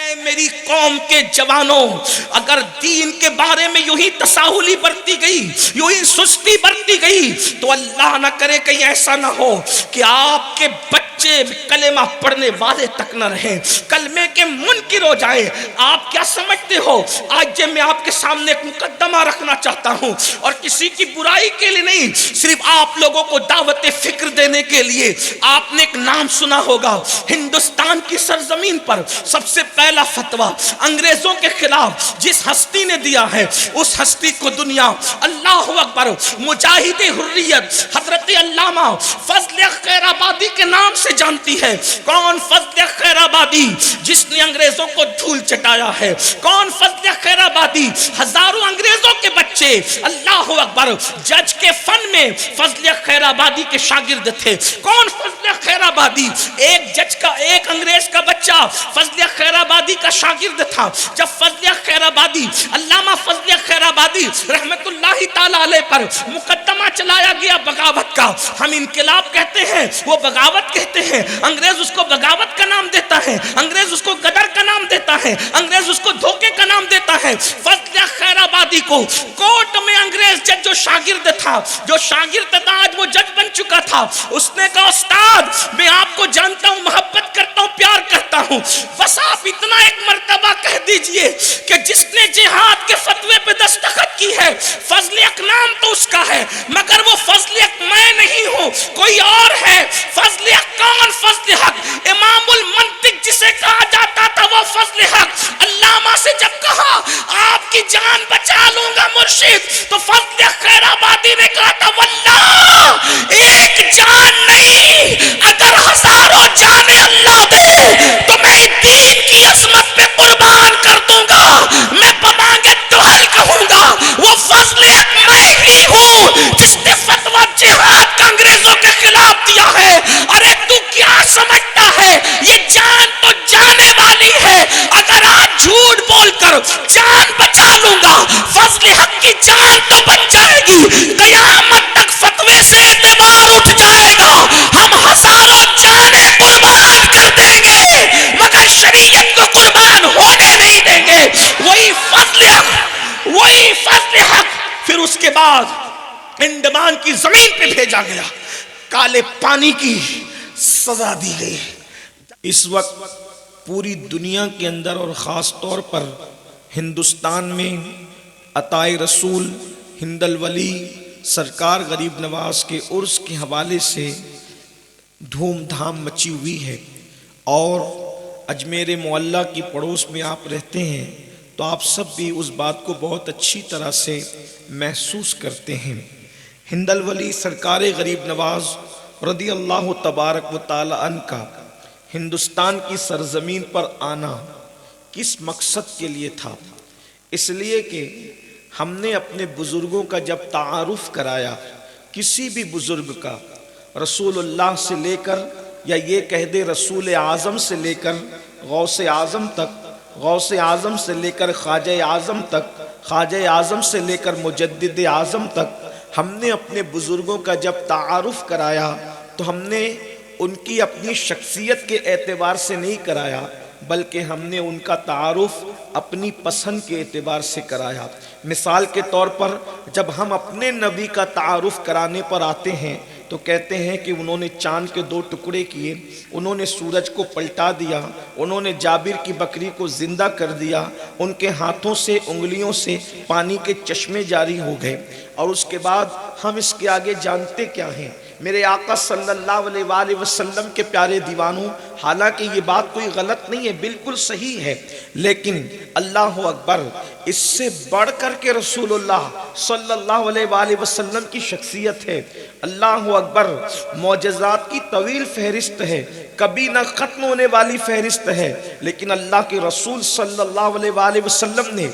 اے میری قوم کے جوانوں، اگر دین کے بارے میں یوں ہی تساہلی برتی گئی، یوں ہی سستی برتی گئی، تو اللہ نہ کرے کہیں ایسا نہ ہو کہ آپ کے بچے کلمہ پڑھنے والے تک نہ رہیں، کلمے کے منکر ہو جائیں۔ آپ کیا سمجھتے ہو؟ آج میں آپ کے سامنے ایک مقدمہ رکھنا چاہتا ہوں، اور کسی کی برائی کے لیے نہیں، صرف آپ لوگوں کو دعوت فکر دینے کے لیے۔ آپ نے ایک نام سنا ہوگا، ہندوستان کی سرزمین پر سب سے پہلا فتویٰ انگریزوں کے خلاف جس ہستی نے دیا ہے، اس ہستی کو دنیا اللہ اکبر مجاہد حریت حضرت علامہ فضل خیر آبادی کے نام سے جانتی ہے۔ کون فضل خیر آبادی جس نے انگریزوں کو دھول چٹایا ہے؟ کون فضل خیر آبادی؟ ہزاروں انگریزوں کے بچے اللہ اکبر جج کے فن میں فضل خیر آبادی کے شاگرد تھے۔ کون فضل خیر آبادی؟ ایک جج کا، ایک انگریز کا بچہ فضل خیر آبادی کا شاگرد تھا۔ جب فضل خیر آبادی، علامہ فضل خیر آبادی رحمت اللہ تعالی علیہ پر مقدمہ چلایا گیا بغاوت کا، ہم انقلاب کہتے ہیں، وہ بغاوت کہتے ہیں۔ انگریز اس کو بغاوت کا نام دیتا ہے، انگریز اس کو غدر کا نام دیتا ہے، انگریز اس کو دھوکے کا نام دیتا ہے۔ فضل خیر آبادی کو کورٹ میں انگریز جج جو شاگرد تھا، جو شاگرد تھا آج وہ جج بن چکا تھا، اس نے کہا استاد میں آپ کو جانتا ہوں، محبت کرتا ہوں، پیار کرتا ہوں، بس آپ اتنا ایک مرتبہ کہہ دیجئے کہ جس نے جہاد کے فتوے پہ دستخط کی ہے فضل حق نام تو اس کا ہے، مگر وہ فضل حق میں نہیں ہوں، کوئی اور ہے۔ فضل حق کون؟ فضل حق امام المنطق جسے کہا جاتا تھا، وہ فضل حق علامہ سے جب کہا آپ کی جان بچا لوں گا مرشد، تو فضل خیر آبادی نے کہا تھا واللہ ایک جان نہیں، اگر ہزاروں جانیں اللہ دے تو میں دین کی عظمت پہ قربان کر دوں گا، میں بمانگے دوحل کہوں گا۔ وہ فضل حق میں ہی ہوں جس نے فتویٰ جہاد کا انگریزوں کے خلاف دیا ہے۔ ارے تو کیا سمجھتا ہے؟ یہ جان تو جانے والی ہے، اگر آج جھوٹ بول کر جان بچا لوں گا، فضل حق کی جان تو بچ جائے گی، قیامت تک فتوے سے اعتبار اٹھ جائے گا، ہم ہزاروں جانیں قربان کر دیں گے مگر شریعت کو قربان ہونے نہیں دیں گے۔ وہی فضل حق، وہی فضل حق پھر اس کے بعد انڈمان کی زمین پہ بھیجا گیا، کالے پانی کی سزا دی گئی۔ اس وقت پوری دنیا کے اندر اور خاص طور پر ہندوستان میں عطائے رسول ہند الولی سرکار غریب نواز کے عرس کے حوالے سے دھوم دھام مچی ہوئی ہے، اور اجمیر معلیٰ کی پڑوس میں آپ رہتے ہیں تو آپ سب بھی اس بات کو بہت اچھی طرح سے محسوس کرتے ہیں۔ ہند الولی سرکار غریب نواز رضی اللہ تبارک و تعالی عنہ کا ہندوستان کی سرزمین پر آنا کس مقصد کے لیے تھا؟ اس لیے کہ ہم نے اپنے بزرگوں کا جب تعارف کرایا، کسی بھی بزرگ کا، رسول اللہ سے لے کر یا یہ کہہ دے رسول اعظم سے لے کر غوث اعظم تک، غوث اعظم سے لے کر خواجہ اعظم تک، خواجہ اعظم سے لے کر مجدد اعظم تک، ہم نے اپنے بزرگوں کا جب تعارف کرایا تو ہم نے ان کی اپنی شخصیت کے اعتبار سے نہیں کرایا، بلکہ ہم نے ان کا تعارف اپنی پسند کے اعتبار سے کرایا۔ مثال کے طور پر جب ہم اپنے نبی کا تعارف کرانے پر آتے ہیں تو کہتے ہیں کہ انہوں نے چاند کے 2 ٹکڑے کیے، انہوں نے سورج کو پلٹا دیا، انہوں نے جابر کی بکری کو زندہ کر دیا، ان کے ہاتھوں سے انگلیوں سے پانی کے چشمے جاری ہو گئے، اور اس کے بعد ہم اس کے آگے جانتے کیا ہیں؟ میرے آقا صلی اللہ علیہ وآلہ وسلم کے پیارے دیوانوں، حالانکہ یہ بات کوئی غلط نہیں ہے، بالکل صحیح ہے، لیکن اللہ اکبر، اس سے بڑھ کر کے رسول اللہ صلی اللہ علیہ وآلہ وسلم کی شخصیت ہے۔ اللہ اکبر، معجزات کی طویل فہرست ہے، کبھی نہ ختم ہونے والی فہرست ہے، لیکن اللہ کے رسول صلی اللہ علیہ وآلہ وسلم نے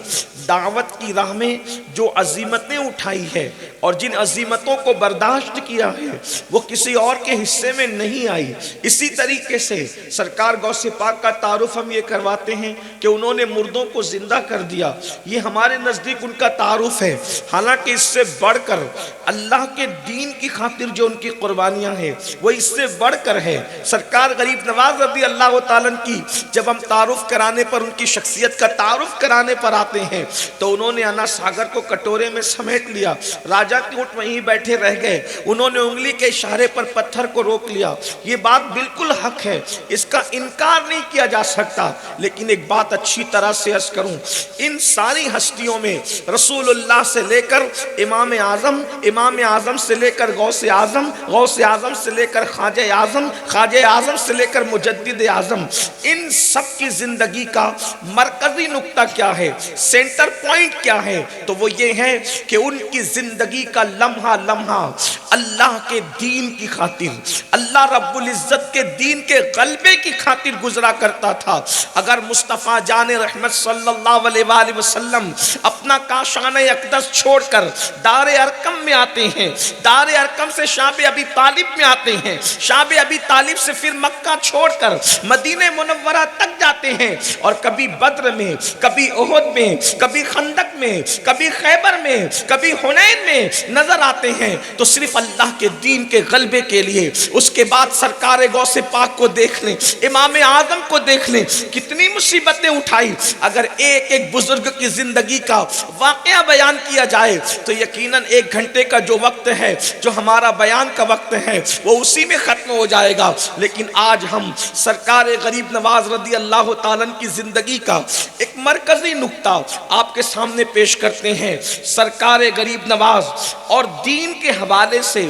دعوت کی راہ میں جو عظیمتیں اٹھائی ہے اور جن عظیمتوں کو برداشت کیا ہے وہ کسی اور کے حصے میں نہیں آئی۔ اسی طریقے سے سرکار غوث پاک کا تعارف ہم یہ کرواتے ہیں کہ انہوں نے مردوں کو زندہ کر دیا، یہ ہمارے نزدیک ان کا تعارف ہے، حالانکہ اس سے بڑھ کر اللہ کے دین کی خاطر جو ان کی قربانیاں ہیں وہ اس سے بڑھ کر ہے۔ سرکار غریب نواز رضی اللہ تعالیٰ کی جب ہم تعارف کرانے پر، ان کی شخصیت کا تعارف کرانے پر آتے ہیں تو انہوں نے انا ساگر کو کٹورے میں سمیٹ لیا، راجہ کی اونٹ وہیں بیٹھے رہ گئے، انہوں نے انگلی کے اشارے پر پتھر کو روک لیا۔ یہ بات بالکل حق ہے، اس کا انکار نہیں کیا جا سکتا، لیکن ایک بات اچھی طرح سے عرض کروں، ان ساری ہستیوں میں رسول اللہ سے لے کر امام اعظم، امام اعظم سے لے کر غوث اعظم، غوث اعظم سے لے کر خواجہ اعظم، خواجہ اعظم سے لے کر مجدد اعظم، ان سب کی زندگی کا مرکزی نقطہ کیا ہے، سینٹر پوائنٹ کیا ہے؟ تو وہ یہ ہے کہ ان کی زندگی کا لمحہ لمحہ اللہ کے دین کی خاطر، اللہ رب العزت کے دین کے غلبے کی خاطر گزرا کرتا تھا۔ اگر مصطفیٰ جان رحمت صلی اللہ علیہ وآلہ وسلم اپنا کاشانہ اقدس چھوڑ کر دار ارقم میں آتے ہیں، دار ارقم سے شعب ابی طالب میں آتے ہیں، شعب ابی طالب سے پھر مکہ چھوڑ کر مدینہ منورہ تک جاتے ہیں، اور کبھی بدر میں، کبھی احد میں، کبھی خندق میں، کبھی خیبر میں، کبھی حنین میں نظر آتے ہیں تو صرف اللہ کے دین کے غلبے کے لیے۔ اس کے بعد سرکار غوث پاک کو دیکھ لیں، امام اعظم کو دیکھ لیں، کتنی مصیبتیں اٹھائی۔ اگر ایک ایک بزرگ کی زندگی کا واقعہ بیان کیا جائے تو یقیناً 1 گھنٹے کا جو وقت ہے، جو ہمارا بیان کا وقت ہے، وہ اسی میں ختم ہو جائے گا۔ لیکن آج ہم سرکار غریب نواز رضی اللہ تعالیٰ کی زندگی کا ایک مرکزی نقطہ آپ کے سامنے پیش کرتے ہیں۔ سرکار غریب نواز اور دین کے حوالے سے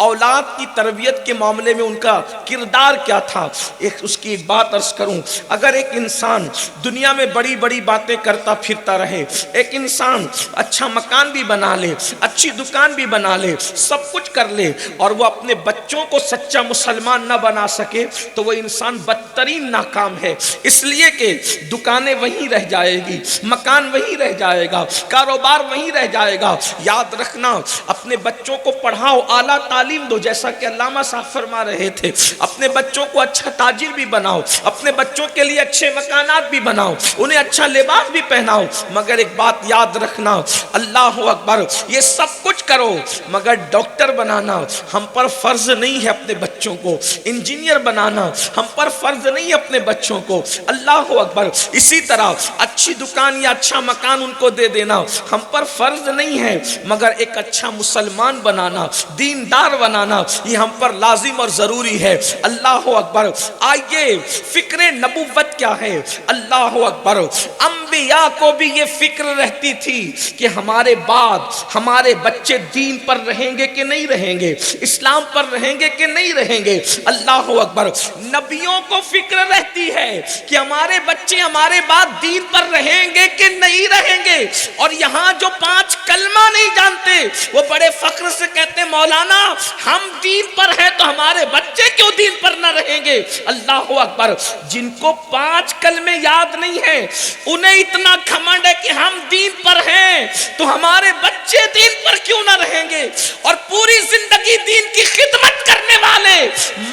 اولاد کی تربیت کے معاملے میں ان کا کردار کیا تھا، اس کی ایک بات عرض کروں۔ اگر ایک انسان دنیا میں بڑی بڑی باتیں کرتا پھرتا رہے، ایک انسان اچھا مکان بھی بنا لے، اچھی دکان بھی بنا لے، سب کچھ کر لے، اور وہ اپنے بچوں کو سچا مسلمان نہ بنا سکے تو وہ انسان بدترین ناکام ہے۔ اس لیے کہ دکانیں وہیں رہ جائے گی، مکان وہیں رہ جائے گا، کاروبار وہیں رہ جائے گا۔ یاد رکھنا، اپنے بچوں کو پڑھاؤ، اعلیٰ تعلیم دو، جیسا کہ علامہ صاحب فرما رہے تھے، اپنے بچوں کو اچھا تاجر بھی بناؤ، اپنے بچوں کے لیے اچھے مکانات بھی بناؤ، انہیں اچھا لباس بھی پہناؤ، مگر ایک بات یاد رکھنا، اللہ اکبر، یہ سب کچھ کرو مگر ڈاکٹر بنانا ہم پر فرض نہیں ہے، اپنے بچوں کو انجینئر بنانا ہم پر فرض نہیں ہے اپنے بچوں کو، اللہ اکبر۔ اسی طرح اچھی دکان یا اچھا مکان ان کو دے دینا ہم پر فرض نہیں ہے، مگر ایک اچھا مسلمان بنانا، دیندار بنانا، یہ ہم پر لازم اور ضروری ہے۔ اللہ اکبر۔ آئیے، فکر نبوت کیا ہے؟ اللہ اکبر۔ انبیاء کو بھی یہ فکر رہتی تھی کہ ہمارے بعد ہمارے بچے دین پر رہیں گے کہ نہیں رہیں گے، اسلام پر رہیں گے کہ نہیں رہیں گے۔ اللہ اکبر۔ نبیوں کو فکر رہتی ہے کہ ہمارے بچے ہمارے بعد دین پر رہیں گے کہ نہیں رہیں گے، اور یہاں جو 5 کلمہ نہیں جانتے وہ بڑے فخر سے کہتے ہیں مولانا ہم دین پر ہیں تو ہمارے بچے کیوں دین پر نہ رہیں گے۔ اللہ اکبر۔ جن کو 5 کلمے یاد نہیں ہیں انہیں اتنا گھمنڈ ہے کہ ہم دین پر ہیں تو ہمارے بچے دین پر کیوں نہ رہیں گے، اور پوری زندگی دین کی خدمت کرنے والے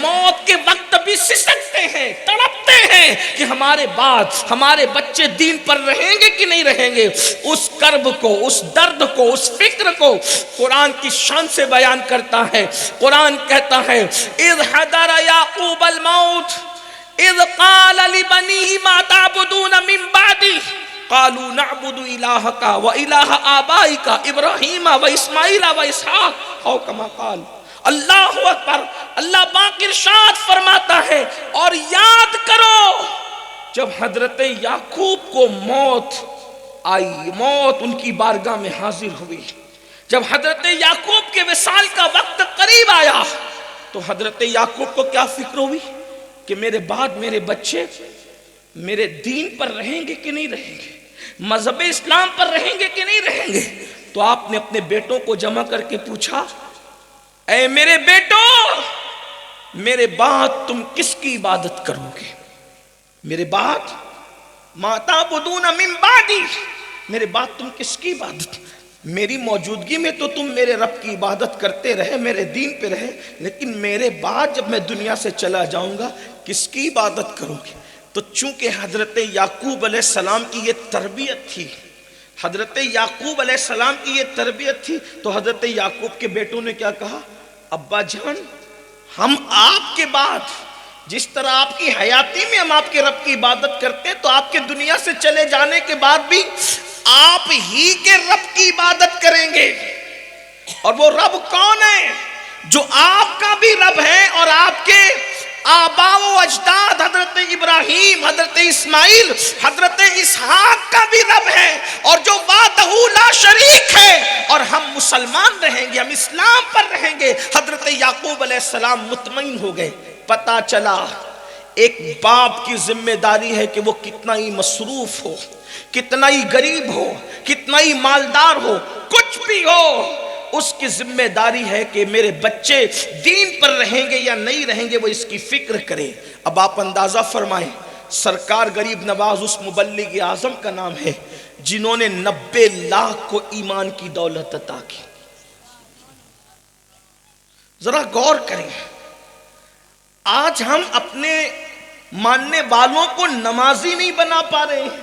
موت کے وقت بھی سسکتے ہیں، تڑپتے ہیں کہ ہمارے بعد ہمارے بچے دین پر رہیں گے کہ نہیں رہیں گے۔ اس کرب کو، اس درد کو، اس فکر کو قرآن کی شان سے بیان کرتا ہے۔ قرآن کہتا ہے اذ حضر یعقوب الموت اذ قال لبنیہ ما تعبدون من بعدی قالوا نعبد الہک و الہ آبائک ابراہیم و اسماعیل و اسحاق او کما قال۔ اللہ اکبر۔ اللہ پاک ارشاد فرماتا ہے اور یاد کرو جب حضرت یعقوب کو موت آئی، موت ان کی بارگاہ میں حاضر ہوئی، جب حضرت یعقوب کے وصال کا وقت قریب آیا تو حضرت یعقوب کو کیا فکر ہوئی کہ میرے بعد میرے بچے میرے دین پر رہیں گے کہ نہیں رہیں گے، مذہب اسلام پر رہیں گے کہ نہیں رہیں گے۔ تو آپ نے اپنے بیٹوں کو جمع کر کے پوچھا اے میرے بیٹو، میرے بعد تم کس کی عبادت کرو گے؟ میرے بعد ما تعبدون من بعدی، میرے بعد تم کس کی عبادت؟ میری موجودگی میں تو تم میرے رب کی عبادت کرتے رہے، میرے دین پہ رہے، لیکن میرے بعد جب میں دنیا سے چلا جاؤں گا کس کی عبادت کروں گی؟ تو چونکہ حضرت یعقوب علیہ السلام کی یہ تربیت تھی، حضرت یعقوب علیہ السلام کی یہ تربیت تھی، تو حضرت یعقوب کے بیٹوں نے کیا کہا؟ ابا جان، ہم آپ کے بعد جس طرح آپ کی حیاتی میں ہم آپ کے رب کی عبادت کرتے ہیں، تو آپ کے دنیا سے چلے جانے کے بعد بھی آپ ہی کے رب کی عبادت کریں گے۔ اور وہ رب کون ہے؟ جو آپ کا بھی رب ہے اور آپ کے آباء و اجداد حضرت ابراہیم، حضرت اسماعیل، حضرت اسحاق کا بھی رب ہے، اور جو وحدہ لا شریک ہے، اور ہم مسلمان رہیں گے، ہم اسلام پر رہیں گے۔ حضرت یعقوب علیہ السلام مطمئن ہو گئے۔ پتہ چلا ایک باپ کی ذمہ داری ہے کہ وہ کتنا ہی مصروف ہو، کتنا ہی غریب ہو، کتنا ہی مالدار ہو، کچھ بھی ہو، اس کی ذمہ داری ہے کہ میرے بچے دین پر رہیں گے یا نہیں رہیں گے، وہ اس کی فکر کرے۔ اب آپ اندازہ فرمائیں، سرکار غریب نواز اس مبلغ اعظم کا نام ہے جنہوں نے 90 لاکھ کو ایمان کی دولت عطا کی۔ ذرا غور کریں، آج ہم اپنے ماننے والوں کو نمازی نہیں بنا پا رہے ہیں،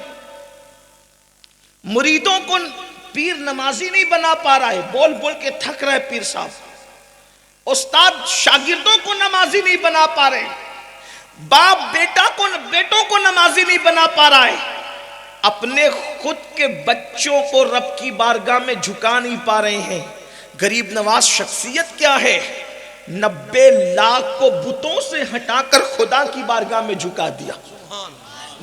مریدوں کو پیر نمازی نہیں بنا پا رہا ہے، بول بول کے تھک رہے پیر صاحب، استاد شاگردوں کو نمازی نہیں بنا پا رہے، باپ بیٹوں کو نمازی نہیں بنا پا رہا ہے، اپنے خود کے بچوں کو رب کی بارگاہ میں جھکا نہیں پا رہے ہیں۔ غریب نواز شخصیت کیا ہے؟ 90 لاکھ کو بتوں سے ہٹا کر خدا کی بارگاہ میں جھکا دیا۔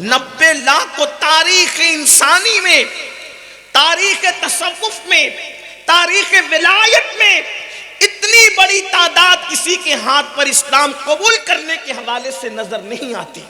90 لاکھ کو تاریخ انسانی میں، تاریخ تصوف میں، تاریخ ولایت میں اتنی بڑی تعداد کسی کے ہاتھ پر اسلام قبول کرنے کے حوالے سے نظر نہیں آتی۔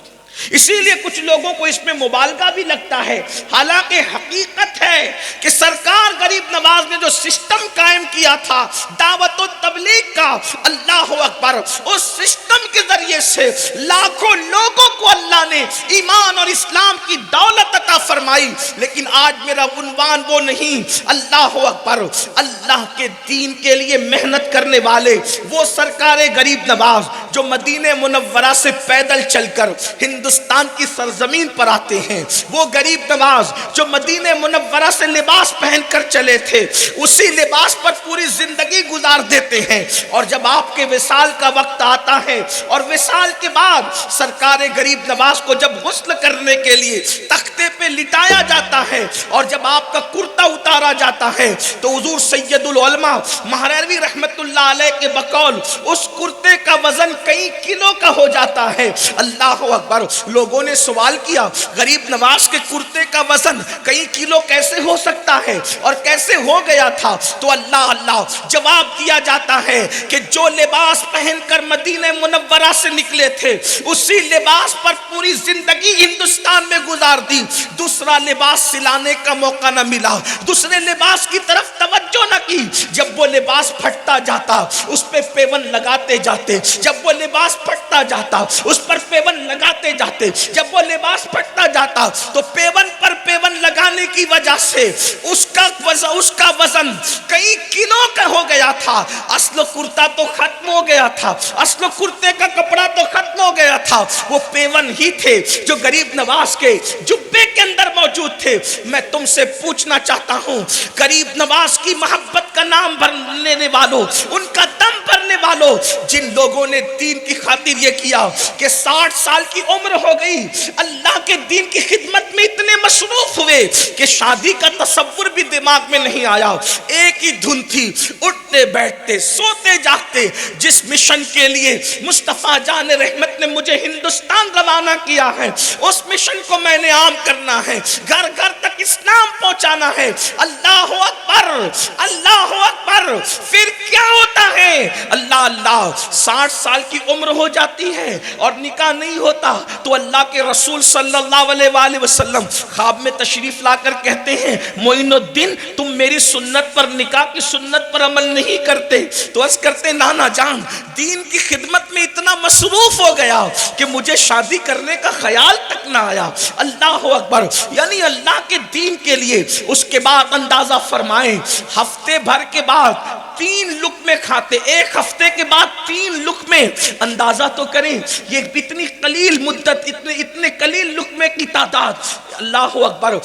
اسی لیے کچھ لوگوں کو اس میں مبالغہ بھی لگتا ہے، حالانکہ حقیقت ہے کہ سرکار غریب نواز نے جو سسٹم قائم کیا تھا دعوت و تبلیغ کا، اللہ اکبر، اس سسٹم کے ذریعے سے لاکھوں لوگوں کو اللہ نے ایمان اور اسلام کی دولت عطا فرمائی۔ لیکن آج میرا عنوان وہ نہیں، اللہ اکبر، اللہ کے دین کے لیے محنت کرنے والے وہ سرکار غریب نواز جو مدینہ منورہ سے پیدل چل کر ہندوستان کی سرزمین پر آتے ہیں، وہ غریب نواز جو مدینہ منورہ سے لباس پہن کر چلے تھے، اسی لباس پر پوری زندگی گزار دیتے ہیں، اور جب آپ کے وصال کا وقت آتا ہے اور وصال کے بعد سرکار غریب نواز کو جب غسل کرنے کے لیے تختے پہ لٹایا جاتا ہے اور جب آپ کا کرتا اتارا جاتا ہے تو حضور سید العلماء مہروی رحمت اللہ علیہ کے بقول اس کرتے کا وزن کئی کلو کا ہو جاتا ہے۔ اللہ اکبر، لوگوں نے سوال کیا غریب نواز کے کرتے کا وزن کئی کلو کیسے ہو سکتا ہے اور کیسے ہو گیا تھا؟ تو اللہ جواب دیا جاتا ہے کہ جو لباس پہن کر مدینہ منورہ سے نکلے تھے اسی لباس پر پوری زندگی ہندوستان میں گزار دی، دوسرا لباس سلانے کا موقع نہ ملا، دوسرے لباس کی طرف توجہ نہ کی۔ جب وہ لباس پھٹتا جاتا اس پہ پیون لگاتے جاتے، جب وہ لباس پھٹتا جاتا اس پر پیون لگاتے جاتے، جب وہ لباس پھٹتا جاتا تو پیون پر پیون لگانے کی وجہ سے اس کا وزن کئی کلو کا ہو گیا تھا۔ اصل کرتا تو ختم ہو گیا تھا، اصل کرتے کا کپڑا تو ختم ہو گیا تھا، وہ پیون ہی تھے جو غریب نواز کے جبے کے اندر موجود تھے۔ میں تم سے پوچھنا چاہتا ہوں، غریب نواز کی محبت کا نام بھرنے والوں، ان کا دم بھرنے والوں، جن لوگوں نے دین کی خاطر یہ کیا کہ 60 سال کی عمر ہو گئی، اللہ کے دین کی خدمت میں اتنے مصروف ہوئے کہ شادی کا تصور بھی دماغ میں نہیں آیا، ایک ہی دھن تھی، اٹھتے بیٹھتے سوتے جاگتے۔ جس مشن کے لیے مصطفیٰ جان رحمت نے مجھے ہندوستان روانہ کیا ہے اس مشن کو میں نے عام کرنا ہے، گھر گھر تک اسلام پہنچانا ہے۔ اللہ اکبر، اللہ اکبر۔ پھر کیا ہوتا ہے؟ اللہ 60 سال کی عمر ہو جاتی ہے اور نکاح نہیں ہوتا تو اللہ کے رسول صلی اللہ علیہ وآلہ وسلم خواب میں تشریف لا کر کہتے ہیں معین الدین تم میری سنت پر، نکاح کی سنت پر عمل نہیں کرتے؟ تو عرض کرتے نانا جان دین کی خدمت میں اتنا مصروف ہو گیا کہ مجھے شادی کرنے کا خیال تک نہ آیا۔ اللہ اکبر، یعنی اللہ کے دین کے لیے. اس کے بعد اندازہ فرمائیں ہفتے بھر کے بعد 3 لقمے کھاتے, 1 ہفتے کے بعد 3 لقمے. اندازہ تو کریں یہ اتنی قلیل مدت, اتنے قلیل لقمے کی تعداد. اللہ اکبر.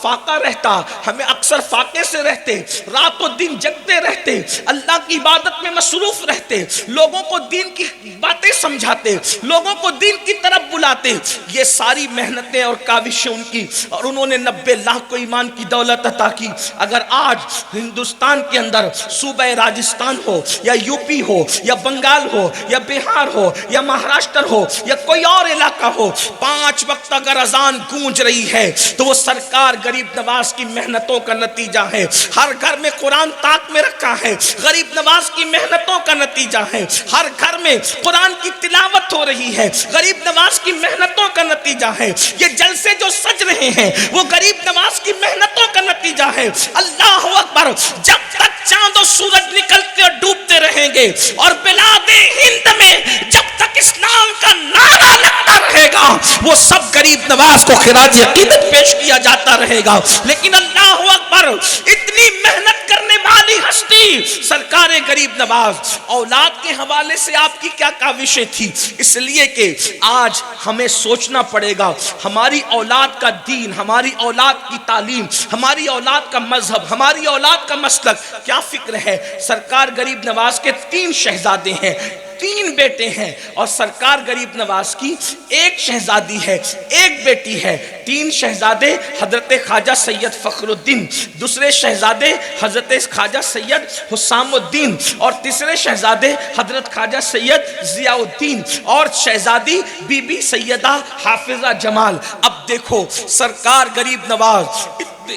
فاقہ رہتا, ہمیں اکثر فاقے سے رہتے, رات و دن جگتے رہتے, اللہ کی عبادت میں مصروف رہتے, لوگوں کو دین کی باتیں سمجھاتے, لوگوں کو دین کی طرف بلاتے. یہ ساری محنتیں اور کاوشیں ان کی, اور انہوں نے 90 لاکھ کو ایمان کی دولت عطا کی. اگر آج ہندوستان کے اندر صوبہ راجستھان ہو یا یو پی ہو یا بنگال ہو یا بہار ہو یا مہاراشٹر ہو یا کوئی اور علاقہ ہو, 5 وقت اگر اذان گونج رہی ہے تو وہ سرکار غریب نواز کی محنتوں کا نتیجہ ہے. ہر گھر میں قرآن طاق میں رکھا ہے, غریب نواز کی محنتوں کا نتیجہ ہے. ہر گھر میں قرآن کی تلاوت ہو رہی ہے, غریب نواز کی محنتوں کا نتیجہ ہے. یہ جلسے جو سج رہے ہیں وہ غریب نواز کی محنتوں کا نتیجہ ہے. اللہ اکبر. جب تک چاند و سورج نکلتے اور ڈوبتے رہیں گے اور بلاد ہند میں جب تک اسلام کا نعرہ لگتا رہے گا وہ سب غریب نواز کو خراج عقیدت پیش کیا جاتا رہے گا. لیکن اللہ اکبر, اتنی محنت کرنے والی ہستی سرکار غریب نواز, اولاد کے حوالے سے آپ کی کیا کاوشیں تھی؟ اس لیے کہ آج ہمیں سوچنا پڑے گا ہماری اولاد کا دین, ہماری اولاد کی تعلیم, ہماری اولاد کا مذہب, ہماری اولاد کا مسلک کیا فکر ہے. سرکار غریب نواز کے 3 شہزادے ہیں, 3 بیٹے ہیں, اور سرکار غریب نواز کی 1 شہزادی ہے, 1 بیٹی ہے. 3 شہزادے حضرت خواجہ سید فخر الدین, دوسرے شہزادے حضرت خواجہ سید حسام الدین, اور تیسرے شہزادے حضرت خواجہ سید ضیاء الدین, اور شہزادی بی بی سیدہ حافظہ جمال. اب دیکھو سرکار غریب نواز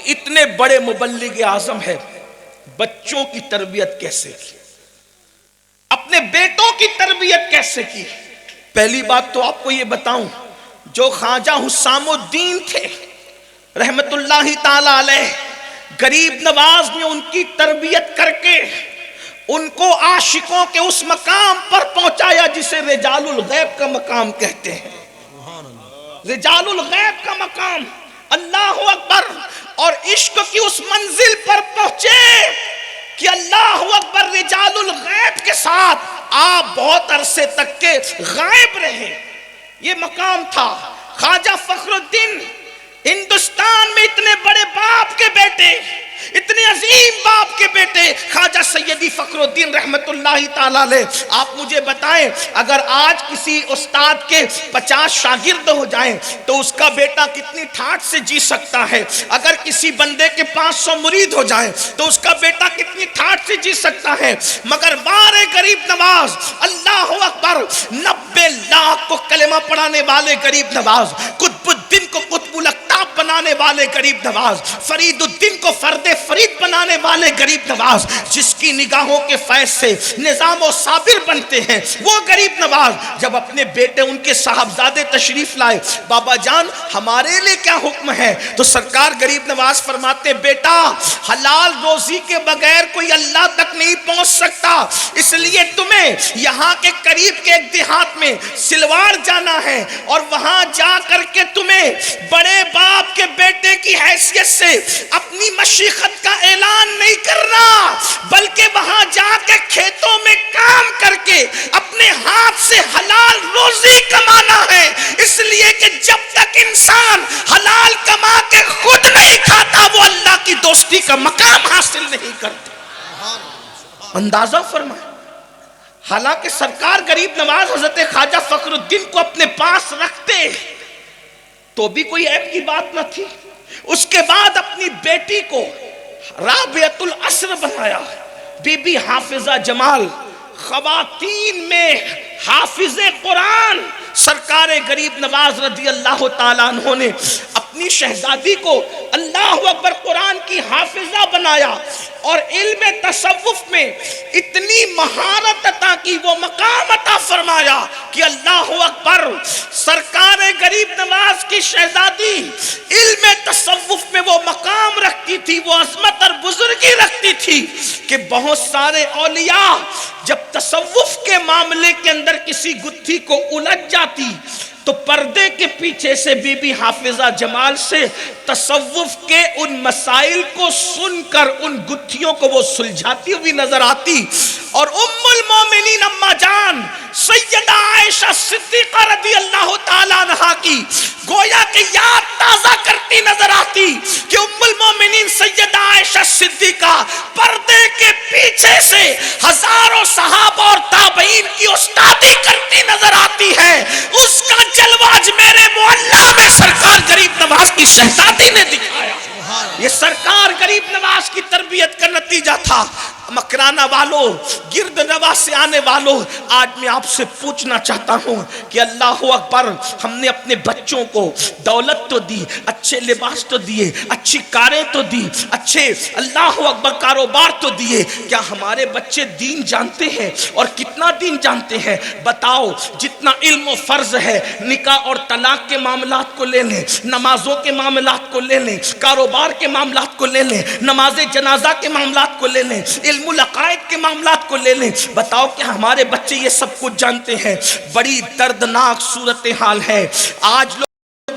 اتنے بڑے مبلغ اعظم ہے, بچوں کی تربیت کیسے کی, اپنے بیٹوں کی تربیت کیسے کی؟ پہلی بات تو آپ کو یہ بتاؤں, جو خواجہ حسام الدین تھے رحمت اللہ تعالی علیہ, غریب نواز نے ان کی تربیت کر کے ان کو عاشقوں کے اس مقام پر پہنچایا جسے رجال الغیب کا مقام کہتے ہیں. رجال الغیب کا مقام, اللہ اکبر. اور عشق کی اس منزل پر پہنچے کہ اللہ اکبر, رجال الغیب کے ساتھ آپ بہت عرصے تک کے غائب رہے. یہ مقام تھا. خواجہ فخر الدین ہندوستان میں اتنے بڑے باپ کے بیٹے, اتنے عظیم باپ کے بیٹے خواجہ سیدی فخر الدین رحمت اللہ تعالی علیہ. آپ مجھے بتائیں اگر آج کسی استاد کے 50 شاگرد ہو جائیں تو اس کا بیٹا کتنی ٹھاٹھ سے جی سکتا ہے؟ اگر کسی بندے کے 500 مرید ہو جائیں تو اس کا بیٹا کتنی ٹھاٹھ سے جی سکتا ہے؟ مگر بارے غریب نواز, اللہ اکبر, 90 لاکھ کو کلمہ پڑھانے والے غریب نواز, قطب الدین کو قطب الاقطاب بنانے والے غریب نواز, فرید الدین کو فرد فرید بنانے والے غریب نواز, جس کی نگاہوں کے فیض سے نظام و صابر بنتے ہیں, وہ غریب نواز جب اپنے بیٹے ان کے صاحبزادے تشریف لائے, بابا جان ہمارے لیے کیا حکم ہے؟ تو سرکار غریب نواز فرماتے, بیٹا حلال روزی کے بغیر کوئی اللہ تک نہیں پہنچ سکتا, اس لیے تمہیں یہاں کے قریب کے ایک دیہات میں سلوار جانا ہے, اور وہاں جا کر کے تمہیں بڑے باپ کے بیٹے کی حیثیت سے اپنی مشیخت کا اعلان نہیں کرنا, بلکہ وہاں جا کے کھیتوں میں کام کر کے اپنے ہاتھ سے حلال روزی کمانا ہے. اس لیے کہ جب تک انسان حلال کما کے خود نہیں کھاتا وہ اللہ کی دوستی کا مقام حاصل نہیں کرتا. اندازہ فرمائے. حالانکہ سرکار غریب نواز حضرت خواجہ فخر الدین کو اپنے پاس رکھتے تو بھی کوئی عیب کی بات نہ تھی. اس کے بعد اپنی بیٹی کو رابعۃ العصر بنایا, بی بی حافظہ جمال, خواتین میں حافظ قرآن. سرکار غریب نواز رضی اللہ تعالیٰ عنہ نے اپنی شہزادی کو اللہ اکبر قرآن کی حافظہ بنایا, اور علم تصوف میں اتنی مہارت عطا کی, وہ مقام عطا فرمایا کہ اللہ اکبر, سرکار غریب نواز کی شہزادی علم تصوف میں وہ مقام رکھتی تھی, وہ عظمت اور بزرگی رکھتی تھی کہ بہت سارے اولیاء جب تصوف کے معاملے کے اندر کسی گتھی کو الجھ جاتی تو پردے کے پیچھے سے بی بی حافظہ جمال سے تصوف کے ان مسائل کو سن کر ان گتھیوں کو وہ سلجھاتی ہوئی نظر آتی، اور ام المومنین اما جان سیدہ عائشہ صدیقہ رضی اللہ تعالیٰ عنہا کی گویا کہ یاد تازہ کرتی نظر آتی کہ ام المومنین سیدہ عائشہ صدیقہ پردے کے پیچھے سے ہزاروں صحابہ اور تابعین کی استادی کرتی نظر آتی ہے۔ اس کا جلوہ میرے معلیٰ میں سرکار غریب نواز کی شہزادی نے دکھایا۔ یہ سرکار غریب نواز کی تربیت کا نتیجہ تھا۔ مکرانہ والوں، گرد نواز سے آنے والوں، آج میں آپ سے پوچھنا چاہتا ہوں کہ اللہ اکبر، ہم نے اپنے بچوں کو دولت تو دی، اچھے لباس تو دیے، اچھی کاریں تو دی، اچھے اللہ اکبر کاروبار تو دیے، کیا ہمارے بچے دین جانتے ہیں؟ اور کتنا دین جانتے ہیں؟ بتاؤ، جتنا علم و فرض ہے، نکاح اور طلاق کے معاملات کو لے لیں، نمازوں کے معاملات کو لے لیں، کاروبار کے معاملات کو لے لیں، نماز جنازہ کے معاملات کو لے لیں، علم العقائد کے معاملات کو لے لیں، بتاؤ کہ ہمارے بچے یہ سب کچھ جانتے ہیں؟ بڑی دردناک صورتحال ہے۔ آج لوگ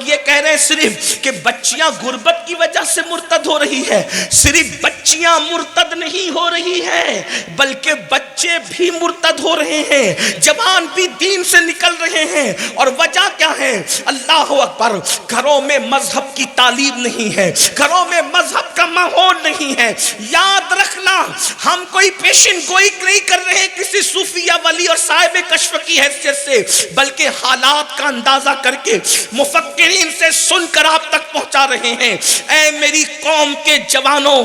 یہ کہہ رہے ہیں صرف کہ بچیاں غربت کی وجہ سے مرتد ہو رہی ہے، صرف بچیاں مرتد نہیں ہو رہی ہے بلکہ بچے بھی مرتد ہو رہے ہیں، جوان بھی دین سے نکل رہے ہیں۔ اور وجہ کیا ہے؟ اللہ اکبر، گھروں میں مذہب کی تعلیم نہیں ہے، گھروں میں مذہب کا ماحول نہیں ہے۔ یاد رکھنا، ہم کوئی پیشن گوئی نہیں کر رہے کسی صوفیہ ولی اور صاحب کشف کی حیثیت سے، بلکہ حالات کا اندازہ کر کے مفکرین سے سن کر آپ تک پہنچا رہے ہیں۔ اے میری قوم کے جوانوں،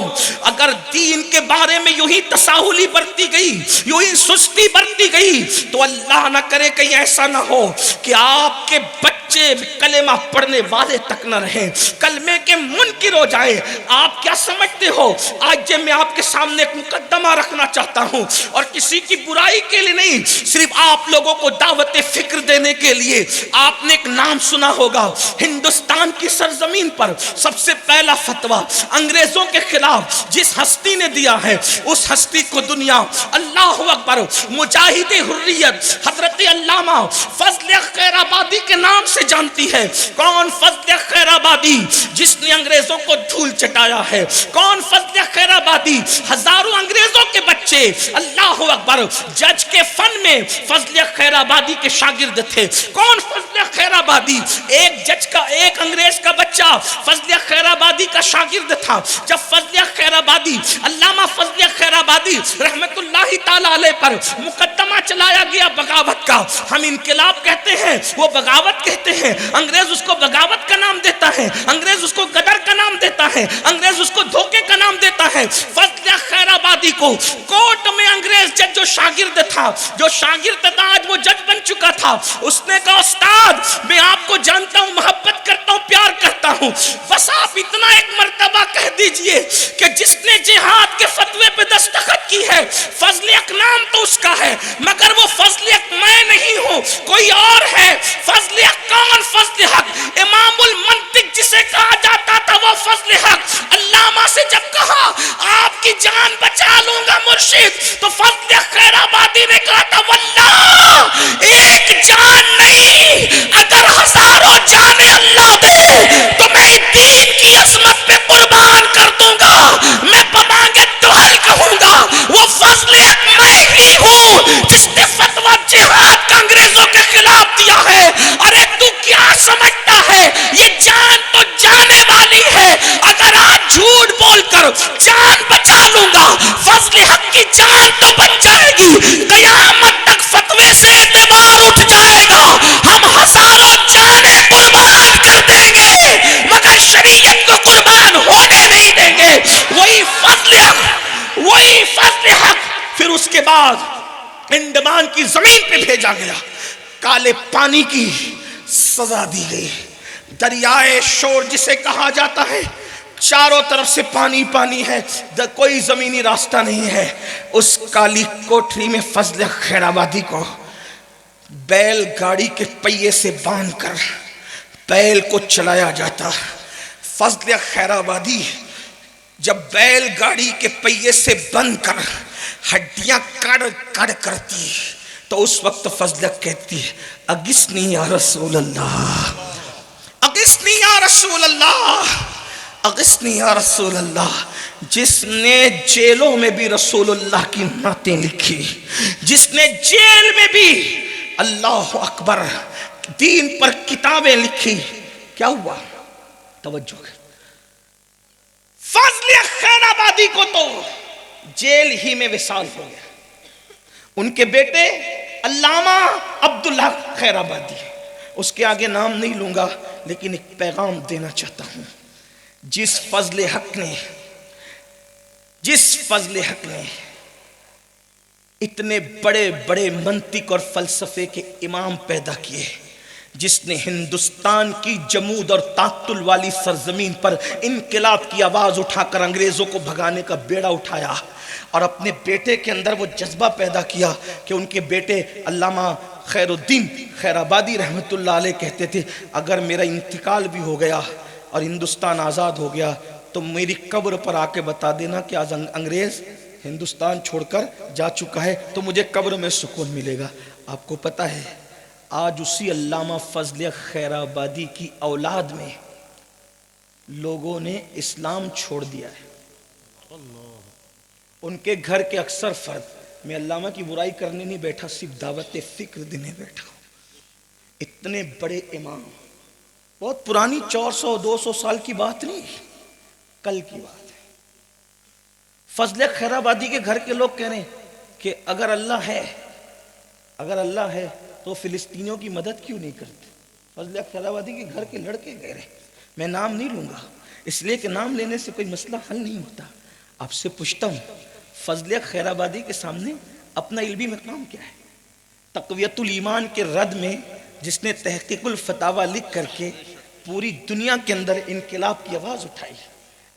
اگر دین کے بارے میں یوں ہی تساہلی برتی گئی، یوں ہی سستی برتی گئی، تو اللہ نہ کرے کہیں ایسا نہ ہو کہ آپ کے بچے کلمہ پڑھنے والے تک نہ رہیں، کلمے کے منکر ہو جائیں۔ آپ کیا سمجھتے ہو؟ آج جب میں آپ کے سامنے ایک مقدمہ رکھنا چاہتا ہوں، اور کسی کی برائی کے لیے نہیں، صرف آپ لوگوں کو دعوت فکر دینے کے لیے۔ آپ نے ایک نام سنا ہوگا، ہندوستان کی سرزمین پر سب سے پہلا فتویٰ انگریزوں کے خلاف جس ہستی نے دیا ہے، اس ہستی کو دنیا اللہ اکبر مجاہد حریت حضرت علامہ فضل خیر آبادی کے نام سے جانتی ہے۔ کون فضل خیر آبادی جس نے انگریزوں کو دھول چٹایا ہے؟ کون فضل خیر آبادی؟ ہزاروں انگریزوں کے بچے اللہ اکبر جج کے فن میں فضل خیر آبادی کے شاگرد تھے۔ کون فضل خیر آبادی؟ ایک جج کا، ایک انگریز کا بچہ فضل خیر آبادی کا شاگرد تھا۔ جب فضل خیر آبادی، علامہ فضل خیر آبادی رحمت اللہ تعالی علیہ پر مقدمہ چلایا گیا بغاوت کا، ہم انقلاب کہتے ہیں، وہ بغاوت کہتے ہیں، انگریز اس کو بغاوت کا نام دیتا ہے، انگریز اس کو غدر کا نام دیتا ہے، انگریز اس کو دھوکے کا نام دیتا ہے۔ فضل خیر آبادی کو کورٹ میں انگریز جج جو شاگرد تھا، جو شاگرد تھا آج وہ جج بن چکا تھا، اس نے کہا استاد میں آپ کو جانتا ہوں، محبت کرتا ہوں، پیار کرتا ہوں، بس آپ اتنا ایک مرتبہ کہہ دیجئے کہ جس نے جہاد کے فتوے پہ دستخط کی ہے، فضل حق نام تو اس کا ہے، مگر وہ فضل حق میں نہیں ہوں، کوئی اور ہے۔ فضل حق کون؟ فضل حق امام المنطق جسے کہا جاتا تھا، وہ فضل حق علامہ سے جب کہا آپ کی جان بچا لوں گا مرشد، تو فضل خیر آبادی نے کہا تھا واللہ ایک جان نہیں، اگر ہزاروں جانے اللہ دے تو میں دین کی عظمت پہ قربان کر دوں گا، میں بمانگے دوحل کہوں گا۔ وہ فضل حق میں ہی ہوں جس نے فتویٰ جہاد کا انگریزوں کے خلاف دیا ہے۔ ارے تو کیا سمجھتا ہے؟ یہ جان تو جانے والی ہے، اگر آج جھوٹ بول کر جان بچا لوں گا، فضل حق کی جان تو بچ جائے گی، قیامت تک فتوے سے اعتبار اٹھ جائے گا، ہم ہزاروں جانے قربان کر دیں گے مگر شریعت کو قربان ہونے نہیں دیں گے۔ وہی فضل حق، وہی فضل حق پھر اس کے بعد انڈمان کی زمین پہ بھیجا گیا، کالے پانی کی سزا دی گئی، دریائے شور جسے کہا جاتا ہے، چاروں طرف سے پانی پانی ہے، کوئی زمینی راستہ نہیں ہے۔ اس کالی کوٹری میں فضل خیر آبادی کو بیل گاڑی کے پہیے سے باندھ کر بیل کو چلایا جاتا۔ فضل خیر آبادی جب بیل گاڑی کے پہیے سے بند کر ہڈیاں کڑ کڑ کرتی، تو اس وقت فضلک کہتی ہے اغثنی یا رسول اللہ، اغثنی یا رسول اللہ، اغثنی یا رسول اللہ۔ جس نے جیلوں میں بھی رسول اللہ کی نعتیں لکھی، جس نے جیل میں بھی اللہ اکبر دین پر کتابیں لکھی، کیا ہوا؟ توجہ کر، فضل خیر آبادی کو تو جیل ہی میں وصال ہو گیا۔ ان کے بیٹے علامہ عبداللہ خیر آبادی، اس کے آگے نام نہیں لوں گا لیکن ایک پیغام دینا چاہتا ہوں۔ جس فضل حق نے اتنے بڑے بڑے منطق اور فلسفے کے امام پیدا کیے، جس نے ہندوستان کی جمود اور تعطل والی سرزمین پر انقلاب کی آواز اٹھا کر انگریزوں کو بھگانے کا بیڑا اٹھایا، اور اپنے بیٹے کے اندر وہ جذبہ پیدا کیا کہ ان کے بیٹے علامہ خیر الدین خیر آبادی رحمت اللہ علیہ کہتے تھے اگر میرا انتقال بھی ہو گیا اور ہندوستان آزاد ہو گیا تو میری قبر پر آ کے بتا دینا کہ آج انگریز ہندوستان چھوڑ کر جا چکا ہے تو مجھے قبر میں سکون ملے گا۔ آپ کو پتہ ہے آج اسی علامہ فضل خیر آبادی کی اولاد میں لوگوں نے اسلام چھوڑ دیا ہے۔ ان کے گھر کے اکثر فرد، میں علامہ کی برائی کرنے نہیں بیٹھا، صرف دعوت فکر دینے بیٹھا ہوں۔ اتنے بڑے امام، بہت پرانی 400-200 سال کی بات نہیں، کل کی بات ہے۔ فضل خیر آبادی کے گھر کے لوگ کہہ رہے ہیں کہ اگر اللہ ہے تو فلسطینیوں کی مدد کیوں نہیں کرتے؟ فضل خیر آبادی کے گھر کے لڑکے کہہ رہے ہیں، میں نام نہیں لوں گا اس لیے کہ نام لینے سے کوئی مسئلہ حل نہیں ہوتا۔ آپ سے پوچھتا ہوں فضل خیر آبادی کے سامنے اپنا علمی مقام کیا ہے؟ تقویت الایمان کے رد میں جس نے تحقیق الفتاوی لکھ کر کے پوری دنیا کے اندر انقلاب کی آواز اٹھائی،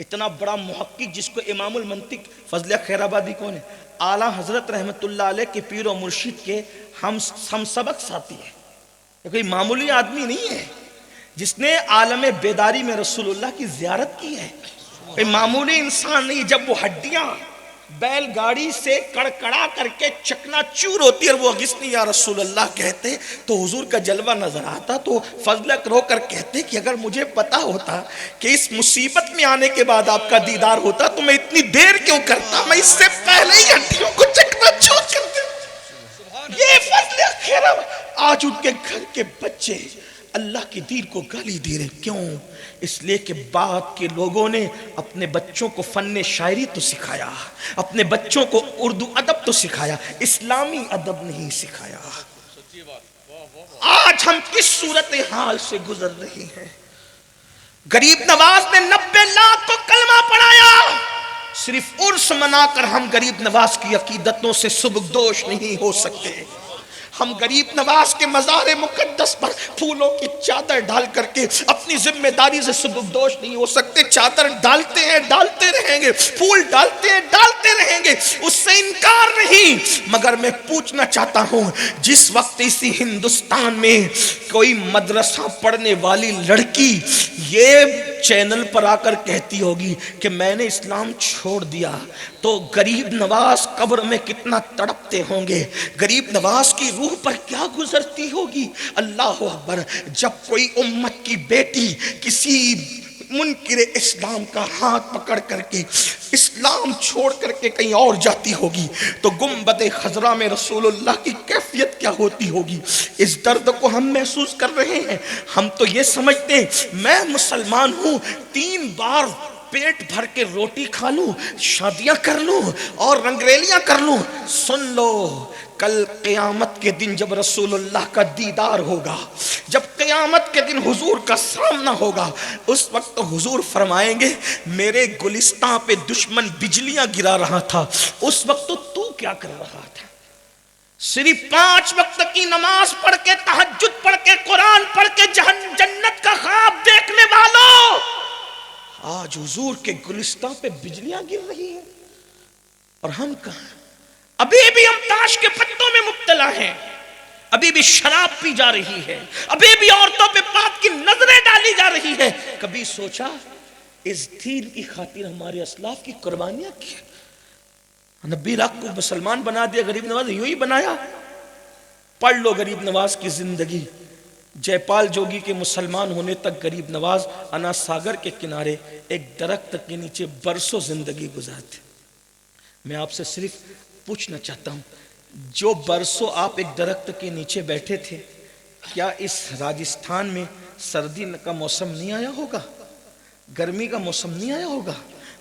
اتنا بڑا محقق جس کو امام المنطق فضل خیر آبادی کون ہے؟ اعلیٰ حضرت رحمت اللہ علیہ کے پیر و مرشد کے ہم سبق ساتھی ہے، یہ کوئی معمولی آدمی نہیں ہے، جس نے عالم بیداری میں رسول اللہ کی زیارت کی ہے، کوئی معمولی انسان نہیں۔ جب وہ ہڈیاں بیل گاڑی سے کڑکڑا کر کے چکنا چور ہوتی اور وہ اغثنی یا رسول اللہ کہتے تو حضور کا جلوہ نظر آتا، تو فضل رو کر کہتے کہ اگر مجھے پتا ہوتا کہ اس مصیبت میں آنے کے بعد آپ کا دیدار ہوتا تو میں اتنی دیر کیوں کرتا، میں اس سے پہلے ہی ہڈیوں کو چکنا چور کر دیتا۔ یہ فضل خیر آج ان کے گھر کے بچے اللہ کی دین کو گالی دے رہے، کیوں؟ اس لیے کہ بعد کے لوگوں نے اپنے بچوں کو فن شاعری تو سکھایا، اپنے بچوں کو اردو ادب تو سکھایا، اسلامی ادب نہیں سکھایا۔ آج ہم کس صورتحال سے گزر رہے ہیں؟ غریب نواز نے 90 لاکھ کو کلمہ پڑھایا، صرف عرس منا کر ہم غریب نواز کی عقیدتوں سے سبکدوش نہیں ہو سکتے۔ ہم غریب نواز کے مزار مقدس پر پھولوں کی چادر ڈال کر کے اپنی ذمہ داری سے سبکدوش نہیں ہو سکتے۔ چادر ڈالتے ہیں، ڈالتے رہیں گے، پھول ڈالتے ہیں، ڈالتے رہیں گے، اس سے انکار نہیں۔ مگر میں پوچھنا چاہتا ہوں جس وقت اسی ہندوستان میں کوئی مدرسہ پڑھنے والی لڑکی یہ چینل پر آ کر کہتی ہوگی کہ میں نے اسلام چھوڑ دیا تو غریب نواز قبر میں کتنا تڑپتے ہوں گے، غریب نواز کی روح پر کیا گزرتی ہوگی۔ اللہ اکبر، جب کوئی امت کی بیٹی کسی منکر اسلام کا ہاتھ پکڑ کر کے اسلام چھوڑ کر کے کہیں اور جاتی ہوگی تو گنبد خضرا میں رسول اللہ کی کیفیت کیا ہوتی ہوگی۔ اس درد کو ہم محسوس کر رہے ہیں۔ ہم تو یہ سمجھتے ہیں میں مسلمان ہوں، 3 بار پیٹ بھر کے روٹی کھا لوں، شادیاں کر لوں اور رنگریلیاں کر لوں۔ سن لو، کل قیامت کے دن جب رسول اللہ کا دیدار ہوگا، جب قیامت کے دن حضور کا سامنا ہوگا، اس وقت حضور فرمائیں گے میرے گلستان پہ دشمن بجلیاں گرا رہا تھا، اس وقت تو کیا کر رہا تھا؟ صرف 5 وقت کی نماز پڑھ کے، تہجد پڑھ کے، قرآن پڑھ کے جنت کا خواب دیکھنے والوں، آج حضور کے گلستان پہ بجلیاں گر رہی ہیں اور ہم کہاں؟ ابھی بھی ہم تاش کے پتوں میں مبتلا ہیں، ابھی بھی شراب پی جا رہی ہے، ابھی بھی عورتوں پہ پاپ کی نظریں ڈالی جا رہی ہے۔ کبھی سوچا اس دین کی خاطر ہمارے اسلاف کی قربانیاں کی؟ نبی لاکھ کو مسلمان بنا دیا، غریب نواز یوں ہی بنایا؟ پڑھ لو غریب نواز کی زندگی. جے پال جوگی کے مسلمان ہونے تک غریب نواز انا ساگر کے کنارے ایک درخت کے نیچے برسوں زندگی گزارتے. میں آپ سے صرف پوچھنا چاہتا ہوں، جو برسوں آپ ایک درخت کے نیچے بیٹھے تھے، کیا اس راجستھان میں سردی کا موسم نہیں آیا ہوگا؟ گرمی کا موسم نہیں آیا ہوگا؟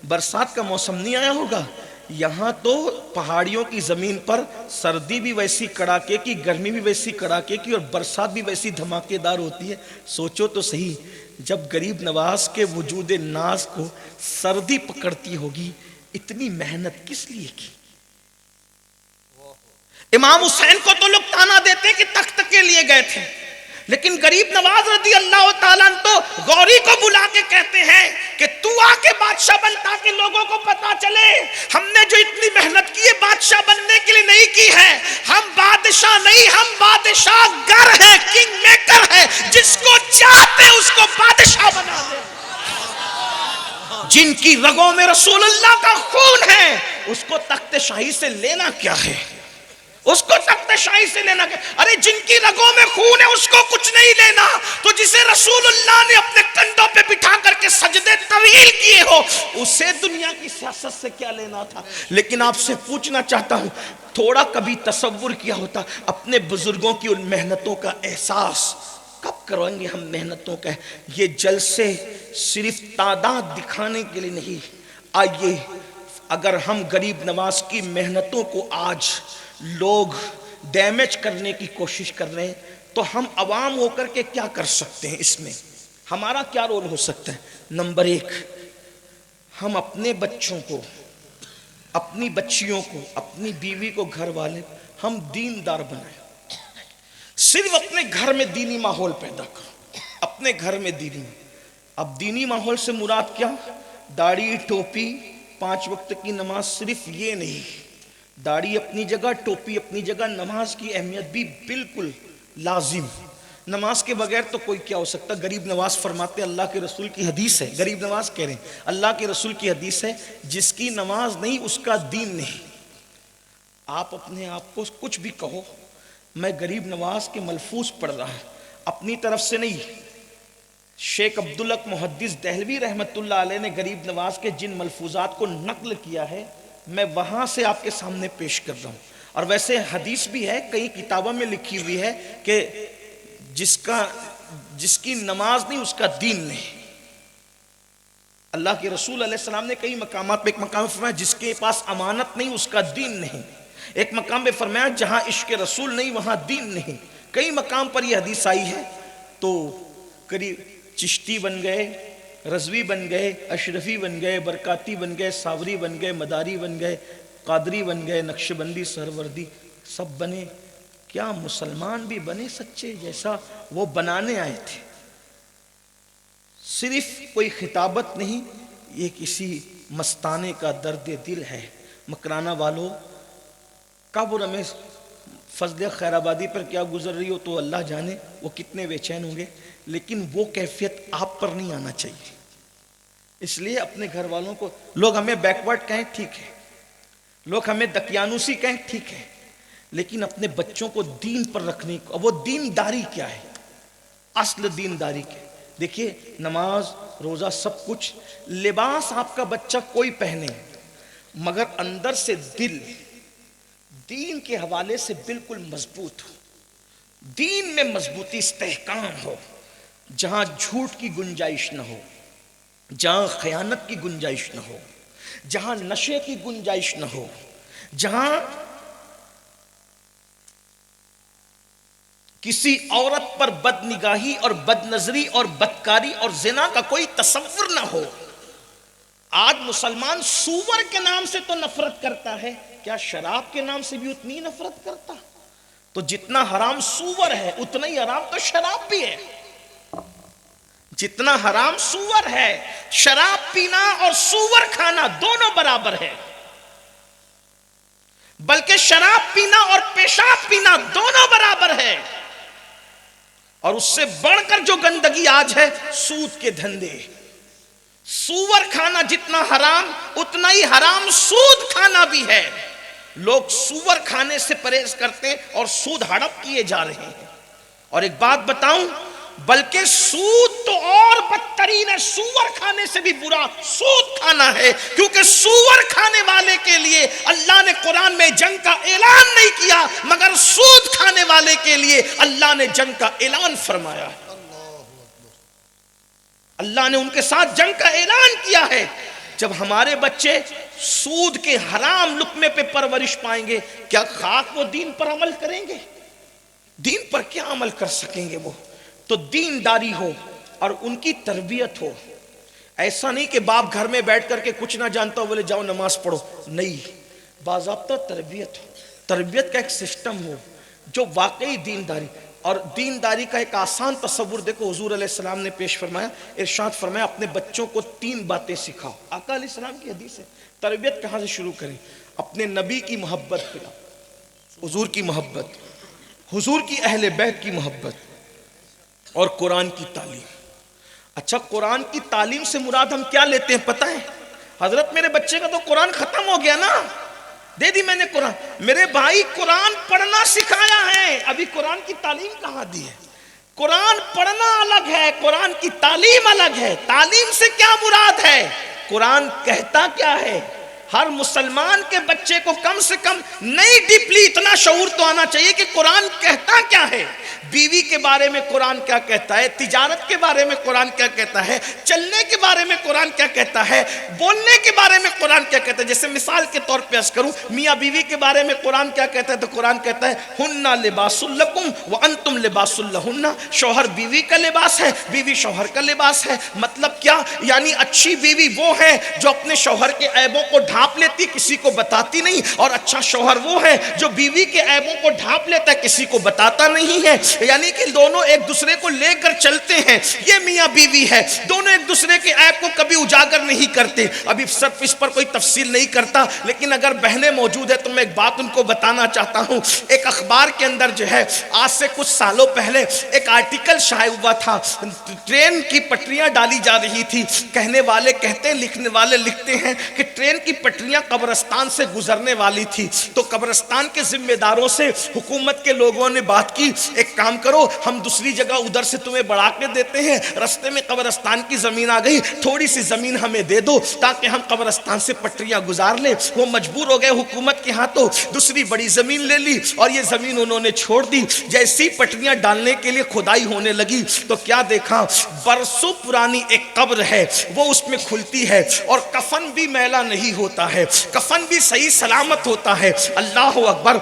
برسات کا موسم نہیں آیا ہوگا؟ یہاں تو پہاڑیوں کی زمین پر سردی بھی ویسی کڑاکے کی، گرمی بھی ویسی کڑاکے کی، اور برسات بھی ویسی دھماکے دار ہوتی ہے. سوچو تو صحیح، جب غریب نواز کے وجود ناز کو سردی پکڑتی ہوگی، اتنی محنت کس لیے کی؟ امام حسین کو تو لوگ تانا دیتے کہ تخت کے لیے گئے تھے، لیکن غریب نواز رضی اللہ تعالیٰ عنہ تو غوری کو بلا کے کہتے ہیں کہ تو آ کے بادشاہ بن، تاکہ لوگوں کو پتا چلے ہم نے جو اتنی محنت کی ہے بادشاہ بننے کے لیے نہیں کی ہے. ہم بادشاہ نہیں، ہم بادشاہ گر ہیں، کنگ میکر ہیں. جس کو چاہتے اس کو بادشاہ بنا دے. جن کی رگوں میں رسول اللہ کا خون ہے، اس کو تخت شاہی سے لینا کیا ہے؟ اس کو تخت شاہی سے لینا کیا؟ ارے جن کی رگوں میں خون ہے اس کو کچھ نہیں لینا، تو جسے رسول اللہ نے اپنے کندھوں پہ بٹھا کر کے سجدے طویل کیے ہو، اسے دنیا کی سیاست سے کیا لینا تھا؟ لیکن آپ سے پوچھنا چاہتا ہوں، تھوڑا کبھی تصور کیا ہوتا اپنے بزرگوں کی ان محنتوں کا احساس؟ کب کروائیں گے ہم محنتوں کا؟ یہ جلسے صرف تعداد دکھانے کے لیے نہیں. آئیے، اگر ہم غریب نواز کی محنتوں کو آج لوگ ڈیمیج کرنے کی کوشش کر رہے ہیں، تو ہم عوام ہو کر کے کیا کر سکتے ہیں؟ اس میں ہمارا کیا رول ہو سکتا ہے؟ نمبر 1، ہم اپنے بچوں کو، اپنی بچیوں کو، اپنی بیوی کو، گھر والے ہم دیندار بنائیں. صرف اپنے گھر میں دینی ماحول پیدا کرو، اپنے گھر میں دینی. اب دینی ماحول سے مراد کیا؟ داڑھی، ٹوپی، 5 وقت کی نماز. صرف یہ نہیں، داڑھی اپنی جگہ، ٹوپی اپنی جگہ، نماز کی اہمیت بھی بالکل لازم. نماز کے بغیر تو کوئی کیا ہو سکتا؟ غریب نواز فرماتے، اللہ کے رسول کی حدیث ہے، غریب نواز کہہ رہے ہیں اللہ کے رسول کی حدیث ہے، جس کی نماز نہیں اس کا دین نہیں. آپ اپنے آپ کو کچھ بھی کہو، میں غریب نواز کے ملفوظ پڑھ رہا ہوں، اپنی طرف سے نہیں. شیخ عبدالحق محدث دہلوی رحمت اللہ علیہ نے غریب نواز کے جن ملفوظات کو نقل کیا ہے، میں وہاں سے آپ کے سامنے پیش کر رہا ہوں. اور ویسے حدیث بھی ہے، کئی کتابوں میں لکھی ہوئی ہے کہ جس کی نماز نہیں اس کا دین نہیں. اللہ کے رسول علیہ السلام نے کئی مقامات پہ، ایک مقام پہ فرمایا جس کے پاس امانت نہیں اس کا دین نہیں. ایک مقام پہ فرمایا جہاں عشق رسول نہیں وہاں دین نہیں. کئی مقام پر یہ حدیث آئی ہے. تو قریب چشتی بن گئے، رضوی بن گئے، اشرفی بن گئے، برکاتی بن گئے، ساوری بن گئے، مداری بن گئے، قادری بن گئے، نقشبندی، سہروردی، سب بنے. کیا مسلمان بھی بنے سچے جیسا وہ بنانے آئے تھے؟ صرف کوئی خطابت نہیں، یہ کسی مستانے کا درد دل ہے. مکرانہ والوں، قبر میں فضل خیر آبادی پر کیا گزر رہی ہو تو اللہ جانے وہ کتنے بے چین ہوں گے، لیکن وہ کیفیت آپ پر نہیں آنا چاہیے. اس لیے اپنے گھر والوں کو، لوگ ہمیں بیکورڈ کہیں ٹھیک ہے، لوگ ہمیں دقیانوسی کہیں ٹھیک ہے، لیکن اپنے بچوں کو دین پر رکھنے کو. وہ دینداری کیا ہے؟ اصل دینداری کیا ہے؟ دیکھیے، نماز، روزہ، سب کچھ. لباس آپ کا بچہ کوئی پہنے مگر اندر سے دل دین کے حوالے سے بالکل مضبوط ہو، دین میں مضبوطی، استحکام ہو، جہاں جھوٹ کی گنجائش نہ ہو، جہاں خیانت کی گنجائش نہ ہو، جہاں نشے کی گنجائش نہ ہو، جہاں کسی عورت پر بد نگاہی اور بد نظری اور بدکاری اور زنا کا کوئی تصور نہ ہو. آج مسلمان سور کے نام سے تو نفرت کرتا ہے، کیا شراب کے نام سے بھی اتنی نفرت کرتا؟ تو جتنا حرام سور ہے اتنا ہی حرام تو شراب بھی ہے. جتنا حرام سور ہے، شراب پینا اور سور کھانا دونوں برابر ہے. بلکہ شراب پینا اور پیشاب پینا دونوں برابر ہے. اور اس سے بڑھ کر جو گندگی آج ہے، سود کے دھندے. سور کھانا جتنا حرام اتنا ہی حرام سود کھانا بھی ہے. لوگ سور کھانے سے پرہیز کرتے ہیں اور سود ہڑپ کیے جا رہے ہیں. اور ایک بات بتاؤں، بلکہ سود تو اور بدترین ہے، سور کھانے سے بھی برا سود کھانا ہے. کیونکہ سور کھانے والے کے لیے اللہ نے قرآن میں جنگ کا اعلان نہیں کیا، مگر سود کھانے والے کے لیے اللہ نے جنگ کا اعلان فرمایا ہے. اللہ نے ان کے ساتھ جنگ کا اعلان کیا ہے. جب ہمارے بچے سود کے حرام لقمے پہ پرورش پائیں گے، کیا خاک وہ دین پر عمل کریں گے؟ دین پر کیا عمل کر سکیں گے وہ؟ تو دینداری ہو اور ان کی تربیت ہو. ایسا نہیں کہ باپ گھر میں بیٹھ کر کے کچھ نہ جانتا ہو بولے جاؤ نماز پڑھو، نہیں، باضابطہ تربیت ہو. تربیت کا ایک سسٹم ہو جو واقعی دینداری. اور دینداری کا ایک آسان تصور دیکھو حضور علیہ السلام نے پیش فرمایا، ارشاد فرمایا اپنے بچوں کو 3 باتیں سکھاؤ. آقا علیہ السلام کی حدیث ہے. تربیت کہاں سے شروع کریں؟ اپنے نبی کی محبت پہ، حضور کی محبت، حضور کی اہل بیت کی محبت اور قرآن کی تعلیم. اچھا، قرآن کی تعلیم سے مراد ہم کیا لیتے ہیں پتہ ہے؟ حضرت میرے بچے کا تو قرآن ختم ہو گیا نا، دے دی میں نے قرآن. میرے بھائی قرآن پڑھنا سکھایا ہے، ابھی قرآن کی تعلیم کہاں دی ہے؟ قرآن پڑھنا الگ ہے، قرآن کی تعلیم الگ ہے. تعلیم سے کیا مراد ہے؟ قرآن کہتا کیا ہے؟ ہر مسلمان کے بچے کو کم سے کم نئی ڈیپلی اتنا شعور تو آنا چاہیے کہ قرآن کہتا کیا ہے. بیوی کے بارے میں قرآن کیا کہتا ہے، تجارت کے بارے میں قرآن کیا کہتا ہے، چلنے کے بارے میں قرآن کیا کہتا ہے، بولنے کے بارے میں قرآن کیا کہتا ہے. جیسے مثال کے طور پہ عرض کروں، میاں بیوی کے بارے میں قرآن کیا کہتا ہے؟ تو قرآن کہتا ہے ہن لباس لکم وانتم لباس لہن. شوہر بیوی کا لباس ہے، بیوی شوہر کا لباس ہے. مطلب کیا؟ یعنی اچھی بیوی وہ ہے جو اپنے شوہر کے عیبوں کو ڈھانپ لیتی، کسی کو بتاتی نہیں. اور اچھا شوہر وہ ہے جو بیوی کے عیبوں کو ڈھانپ لیتا ہے، کسی کو بتاتا نہیں ہے. یعنی کہ دونوں ایک دوسرے کو لے کر چلتے ہیں. یہ میاں بیوی ہے، دونوں ایک دوسرے کے عیب کو کبھی اجاگر نہیں کرتے. ابھی صرف اس پر کوئی تفصیل نہیں کرتا، لیکن اگر بہنیں موجود ہیں تو میں ایک بات ان کو بتانا چاہتا ہوں. ایک اخبار کے اندر جو ہے آج سے کچھ سالوں پہلے ایک آرٹیکل شائع ہوا تھا. ٹرین کی پٹریاں ڈالی جا رہی تھی. کہنے والے کہتے ہیں، لکھنے والے لکھتے ہیں کہ ٹرین کی پٹریاں قبرستان سے گزرنے والی تھی. تو قبرستان کے ذمہ داروں سے حکومت کے لوگوں نے بات کی، ایک کام کرو ہم دوسری جگہ ادھر سے تمہیں بڑھا کے دیتے ہیں. رستے میں قبرستان کی زمین آ گئی، تھوڑی سی زمین ہمیں دے دو تاکہ ہم قبرستان سے پٹریاں گزار لیں. وہ مجبور ہو گئے، حکومت کے ہاتھوں دوسری بڑی زمین لے لی اور یہ زمین انہوں نے چھوڑ دی. جیسی پٹریاں ڈالنے کے لیے کھدائی ہونے لگی تو کیا دیکھا؟ برسوں پرانی ایک قبر ہے، وہ اس میں کھلتی ہے اور کفن بھی میلا نہیں ہوتا ہے، کفن بھی صحیح سلامت ہوتا ہے. اللہ اکبر.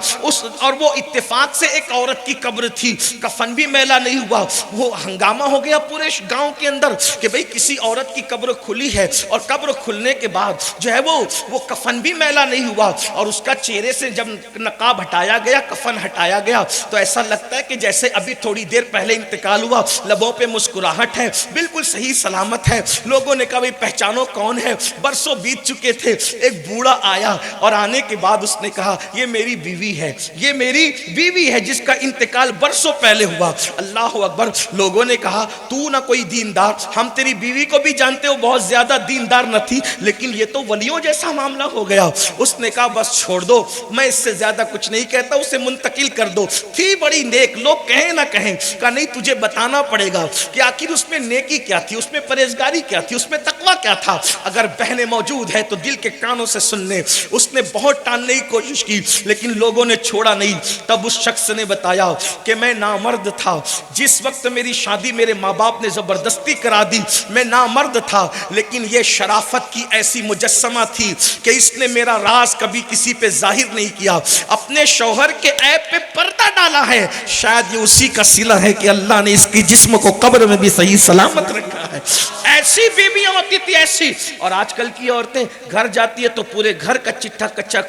اور وہ اتفاق سے ایک عورت کی قبر تھی، کفن بھی میلا نہیں ہوا. وہ ہنگامہ ہو گیا پورے گاؤں کے اندر کہ بھئی کسی عورت کی قبر کھلی ہے اور قبر کھلنے کے بعد جو ہے وہ کفن بھی میلا نہیں ہوا. اور اس کا چہرے سے جب نقاب ہٹایا گیا، کفن ہٹایا گیا تو ایسا لگتا ہے کہ جیسے ابھی تھوڑی دیر پہلے انتقال ہوا. لبوں پہ مسکراہٹ ہے، بالکل صحیح سلامت ہے. لوگوں نے کہا بھئی پہچانو کون ہے؟ برسوں بیت چکے تھے. ایک بوڑھا آیا اور آنے کے بعد اس نے کہا یہ میری بیوی ہے، یہ میری بیوی ہے جس کا انتقال برسوں پہلے ہوا. اللہ اکبر. لوگوں نے کہا تو نہ کوئی دیندار، ہم تیری بیوی کو بھی جانتے ہو بہت زیادہ دیندار نہ تھی، لیکن یہ تو ولیوں جیسا معاملہ ہو گیا. اس نے کہا بس چھوڑ دو، میں اس سے زیادہ کچھ نہیں کہتا، اسے منتقل کر دو. تھی بڑی نیک، لوگ کہیں نہ کہیں. کہا نہیں تجھے بتانا پڑے گا کہ آخر اس میں نیکی کیا تھی، اس میں پرہیزگاری کیا تھی، اس میں تقوی کیا تھا. اگر بہنیں موجود ہے تو دل کے کانوں سے سن لیں. اس نے بہت ٹالنے کی کوشش کی لیکن لوگوں نے چھوڑا نہیں. تب اس شخص نے بتایا کہ میں نامرد تھا، جس وقت میری شادی میرے ماں باپ نے زبردستی کرا دی میں نامرد تھا، لیکن یہ شرافت کی ایسی مجسمہ تھی کہ اس نے میرا راز کبھی کسی پہ ظاہر نہیں کیا. اپنے شوہر کے عیب پہ پردہ ڈالا ہے. شاید یہ اسی کا صلہ ہے کہ اللہ نے اس کی جسم کو قبر میں بھی صحیح سلامت رکھا ہے. ایسی بیویاں ہوتی تھی ایسی. اور آج کل کی عورتیں گھر جاتی ہے تو پورے گھر کا چٹھا کچا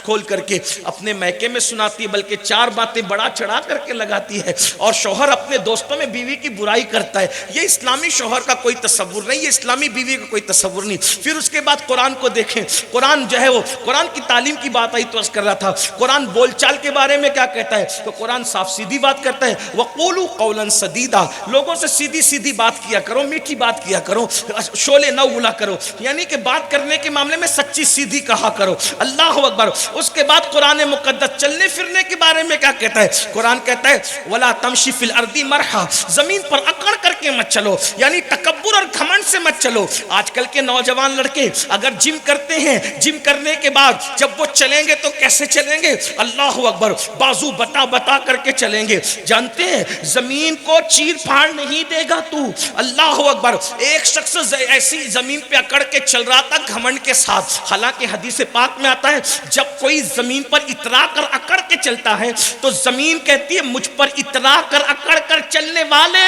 کھول کر کے اپنے میکے میں سناتی ہے، بلکہ 4 باتیں بڑا چڑھا کر کے لگاتی کرتی ہے اور شوہر اپنے دوستوں میں بیوی کی برائی کرتا ہے. یہ اسلامی شوہر کا کوئی تصور نہیں, یہ اسلامی بیوی کا کوئی تصور نہیں. پھر اس کے بعد قرآن کو دیکھیں, قرآن جو ہے وہ قرآن کی تعلیم کی بات آئی تو عرض کر رہا تھا, قرآن بول چال کے بارے میں کیا کہتا ہے, تو قرآن صاف سیدھی بات کرتا ہے, وَقُولُوا قَوْلًا سَدِيدًا, لوگوں سے سیدھی سیدھی بات کیا کرو, میٹھی بات کیا کرو, شعلے نہ اگلا کرو, یعنی کہ بات کرنے کے معاملے میں سچی سیدھی کہا کرو. اللہ اکبر. اس کے بعد قرآن مقدس چلنے پھرنے کے بارے میں کیا کہتا ہے, قرآن کہتا ہے وَلَا تَمْشِ فِي الْأَرْضِ مَرْحًا, زمین پر اکڑ کر کے مت چلو, یعنی تکبر اور گھمنڈ سے مت چلو. آج کل کے نوجوان لڑکے اگر جم کرتے ہیں, جم کرنے کے بعد جب وہ چلیں گے تو کیسے چلیں گے, اللہ اکبر, بازو بتا بتا کر کے چلیں گے. جانتے ہیں زمین کو چیر پھاڑ نہیں دے گا تو. اللہ اکبر. ایک شخص ایسی زمین پہ اکڑ کے چل رہا تھا گھمنڈ کے ساتھ, حالانکہ حدیث پاک میں آتا ہے جب کوئی زمین پر اترا کر اکڑ کے چلتا ہے تو زمین کہتی ہے مجھ پر اترا کر اکڑ کر چلنے والے,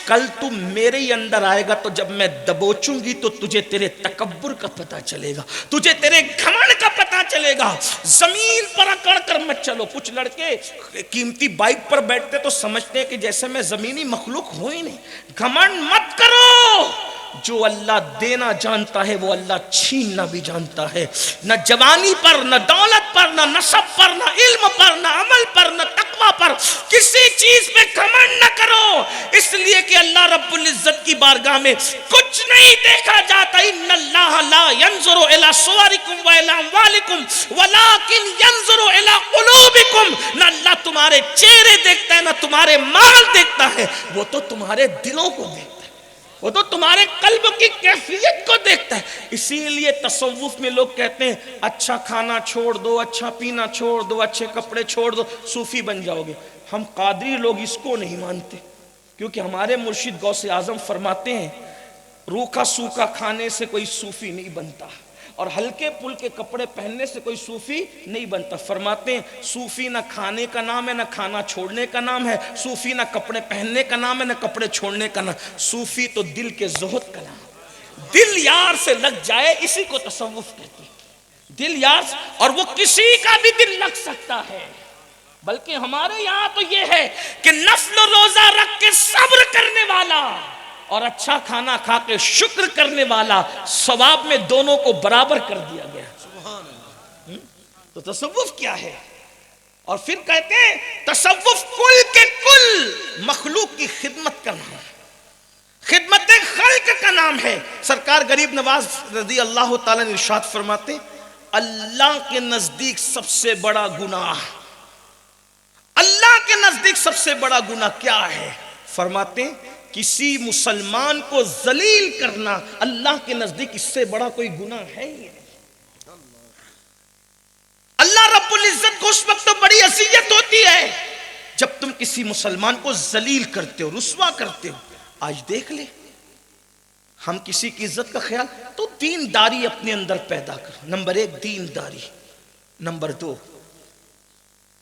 کل تو میرے ہی اندر آئے گا تو جب میں دبوچوں گی تو تجھے تیرے تکبر کا پتہ چلے گا, تجھے تیرے گھمنڈ کا پتہ چلے گا. زمین پر اکڑ کر مت چلو. کچھ لڑکے قیمتی بائک پر بیٹھتے تو سمجھتے ہیں کہ جیسے میں زمینی مخلوق ہوں ہی نہیں. گھمنڈ مت کرو. جو اللہ دینا جانتا ہے وہ اللہ چھیننا بھی جانتا ہے. نہ جوانی پر, نہ دولت پر, نہ نسب پر, نہ علم پر, نہ عمل پر, نہ تقوی پر, کسی چیز پہ گھمنڈ نہ کرو. اس لیے کہ اللہ رب العزت کی بارگاہ میں کچھ نہیں دیکھا جاتا. ان اللہ لا ينظر الى صورکم والى اموالکم ولکن ينظر الى قلوبکم. نہ اللہ تمہارے چہرے دیکھتا ہے نہ تمہارے مال دیکھتا ہے, وہ تو تمہارے دلوں کو دیکھتا ہے, وہ تو تمہارے قلب کی کیفیت کو دیکھتا ہے. اسی لیے تصوف میں لوگ کہتے ہیں اچھا کھانا چھوڑ دو, اچھا پینا چھوڑ دو, اچھے کپڑے چھوڑ دو, صوفی بن جاؤ گے. ہم قادری لوگ اس کو نہیں مانتے, کیونکہ ہمارے مرشد غوث اعظم فرماتے ہیں روکھا سوکھا کھانے سے کوئی صوفی نہیں بنتا اور ہلکے پھلکے کپڑے پہننے سے کوئی صوفی نہیں بنتا. فرماتے ہیں صوفی نہ کھانے کا نام ہے نہ کھانا چھوڑنے کا نام ہے, صوفی نہ کپڑے پہننے کا نام ہے نہ کپڑے چھوڑنے کا نام. صوفی تو دل کے زہد کا نام, دل یار سے لگ جائے اسی کو تصوف کہتے ہیں. دل یار, اور وہ کسی کا بھی دل لگ سکتا ہے. بلکہ ہمارے یہاں تو یہ ہے کہ نفل روزہ رکھ کے صبر کرنے والا اور اچھا کھانا کھا کے شکر کرنے والا, ثواب میں دونوں کو برابر کر دیا گیا. تو تصوف کیا ہے؟ اور پھر کہتے ہیں تصوف کل کے کل مخلوق کی خدمت کا نام ہے, خدمت خلق کا نام ہے. سرکار غریب نواز رضی اللہ تعالیٰ نے ارشاد فرماتے اللہ کے نزدیک سب سے بڑا گناہ, اللہ کے نزدیک سب سے بڑا گناہ کیا ہے؟ فرماتے کسی مسلمان کو ذلیل کرنا اللہ کے نزدیک اس سے بڑا کوئی گناہ ہے ہی نہیں. اللہ رب العزت کو اس وقت تو بڑی اذیت ہوتی ہے جب تم کسی مسلمان کو ذلیل کرتے ہو, رسوا کرتے ہو. آج دیکھ لے, ہم کسی کی عزت کا خیال تو دینداری اپنے اندر پیدا کر. نمبر 1 دینداری, نمبر 2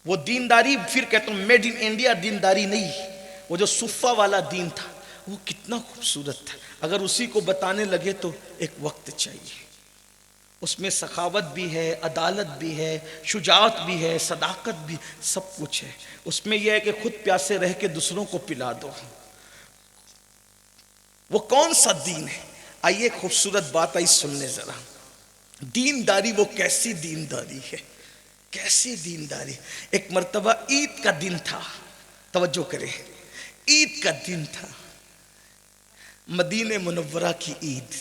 وہ دینداری پھر کہتا ہوں میڈ ان انڈیا دینداری نہیں, وہ جو صفہ والا دین تھا وہ کتنا خوبصورت تھا. اگر اسی کو بتانے لگے تو ایک وقت چاہیے. اس میں سخاوت بھی ہے, عدالت بھی ہے, شجاعت بھی ہے, صداقت بھی, سب کچھ ہے. اس میں یہ ہے کہ خود پیاسے رہ کے دوسروں کو پلا دو. وہ کون سا دین ہے؟ آئیے خوبصورت بات آئی سننے ذرا. دینداری وہ کیسی دینداری ہے, کیسی دینداری. ایک مرتبہ عید کا دن تھا, توجہ کریں, عید کا دن تھا, مدینہ منورہ کی عید.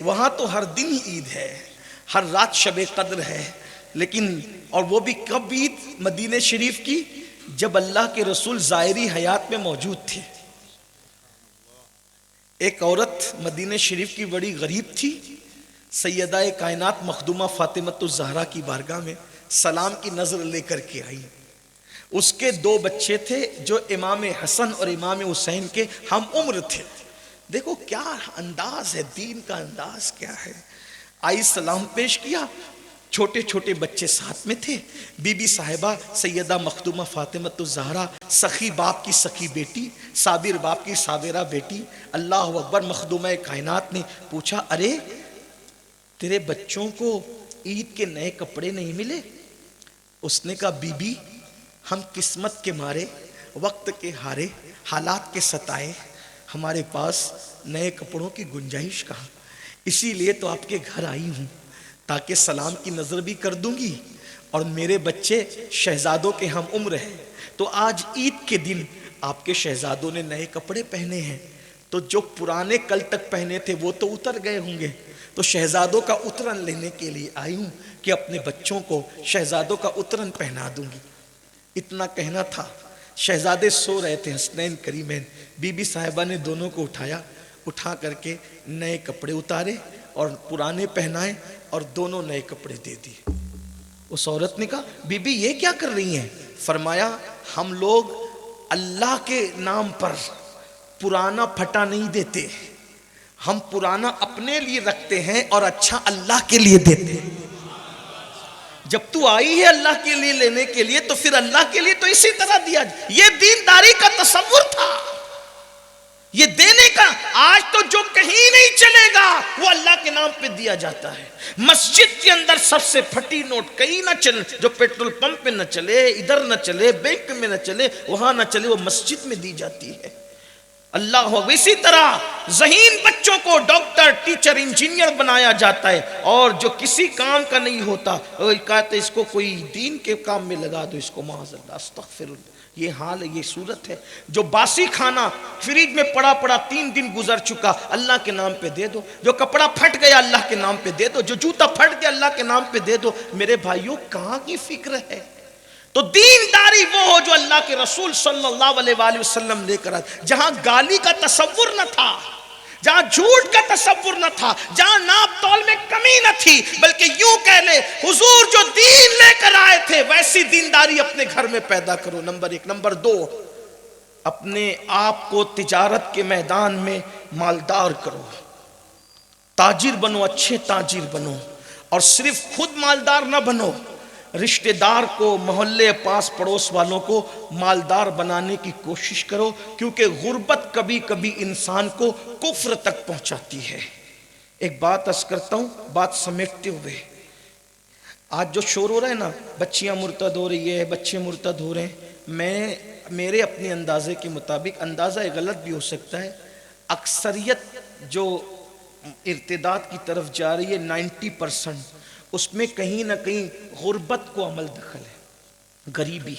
وہاں تو ہر دن ہی عید ہے, ہر رات شب قدر ہے, لیکن اور وہ بھی کب عید مدینہ شریف کی؟ جب اللہ کے رسول ظاہری حیات میں موجود تھے. ایک عورت مدینہ شریف کی بڑی غریب تھی, سیدہ کائنات مخدومہ فاطمۃ الزہرا کی بارگاہ میں سلام کی نظر لے کر کے آئی. اس کے 2 بچے تھے جو امام حسن اور امام حسین کے ہم عمر تھے. دیکھو کیا انداز ہے, دین کا انداز کیا ہے. آئی سلام پیش کیا, چھوٹے چھوٹے بچے ساتھ میں تھے. بی بی صاحبہ سیدہ مخدومہ فاطمۃ الزہرا, سخی باپ کی سخی بیٹی, صابر باپ کی صابرہ بیٹی. اللہ اکبر. مخدومہ کائنات نے پوچھا ارے تیرے بچوں کو عید کے نئے کپڑے نہیں ملے؟ اس نے کہا بی بی ہم قسمت کے مارے، وقت کے ہارے، حالات کے ستائے، ہمارے پاس نئے کپڑوں کی گنجائش کہاں. اسی لیے تو آپ کے گھر آئی ہوں تاکہ سلام کی نظر بھی کر دوں گی. اور میرے بچے شہزادوں کے ہم عمر ہیں، تو آج عید کے دن آپ کے شہزادوں نے نئے کپڑے پہنے ہیں، تو جو پرانے کل تک پہنے تھے وہ تو اتر گئے ہوں گے. تو شہزادوں کا اترن لینے کے لیے آئی ہوں کہ اپنے بچوں کو شہزادوں کا اترن پہنا دوں گی. اتنا کہنا تھا. شہزادے سو رہے تھے حسنین کریمین. بی بی صاحبہ نے دونوں کو اٹھایا، اٹھا کر کے نئے کپڑے اتارے اور پرانے پہنائے اور دونوں نئے کپڑے دے دیے. اس عورت نے کہا بی بی یہ کیا کر رہی ہیں؟ فرمایا ہم لوگ اللہ کے نام پر پرانا پھٹا نہیں دیتے، ہم پرانا اپنے لیے رکھتے ہیں اور اچھا اللہ کے لیے دیتے ہیں. جب تو آئی ہے اللہ کے لیے لینے کے لیے تو پھر اللہ کے لیے تو اسی طرح دیا. یہ دینداری کا تصور تھا، یہ دینے کا. آج تو جو کہیں نہیں چلے گا وہ اللہ کے نام پہ دیا جاتا ہے. مسجد کے اندر سب سے پھٹی نوٹ کہیں نہ چلے، جو پیٹرول پمپ پہ نہ چلے، ادھر نہ چلے، بینک میں نہ چلے، وہاں نہ چلے، وہ مسجد میں دی جاتی ہے. اللہ ہو. اسی طرح ذہین بچوں کو ڈاکٹر، ٹیچر، انجینئر بنایا جاتا ہے، اور جو کسی کام کا نہیں ہوتا وہ کہتے اس کو کوئی دین کے کام میں لگا دو، اس کو معاذ اللہ استغفر اللہ. یہ حال ہے، یہ صورت ہے. جو باسی کھانا فریج میں پڑا پڑا 3 دن گزر چکا اللہ کے نام پہ دے دو. جو کپڑا پھٹ گیا اللہ کے نام پہ دے دو. جو جوتا پھٹ گیا اللہ کے نام پہ دے دو. میرے بھائیوں کہاں کی فکر ہے؟ تو دینداری وہ ہو جو اللہ کے رسول صلی اللہ علیہ وآلہ وسلم لے کر آئے. جہاں گالی کا تصور نہ تھا، جہاں جھوٹ کا تصور نہ تھا، جہاں ناپ تول میں کمی نہ تھی، بلکہ یوں کہہ لے حضور جو دین لے کر آئے تھے ویسی دینداری اپنے گھر میں پیدا کرو. نمبر 1. نمبر 2، اپنے آپ کو تجارت کے میدان میں مالدار کرو. تاجر بنو، اچھے تاجر بنو. اور صرف خود مالدار نہ بنو، رشتہ دار کو، محلے پاس پڑوس والوں کو مالدار بنانے کی کوشش کرو، کیونکہ غربت کبھی کبھی انسان کو کفر تک پہنچاتی ہے. ایک بات عرض کرتا ہوں بات سمیٹتے ہوئے. آج جو شور ہو رہا ہے نا، بچیاں مرتد ہو رہی ہے، بچے مرتد ہو رہے ہیں، میرے اپنے اندازے کے مطابق، اندازہ غلط بھی ہو سکتا ہے، اکثریت جو ارتداد کی طرف جا رہی ہے 90%، اس میں کہیں نہ کہیں غربت کو عمل دخل ہے، غریبی.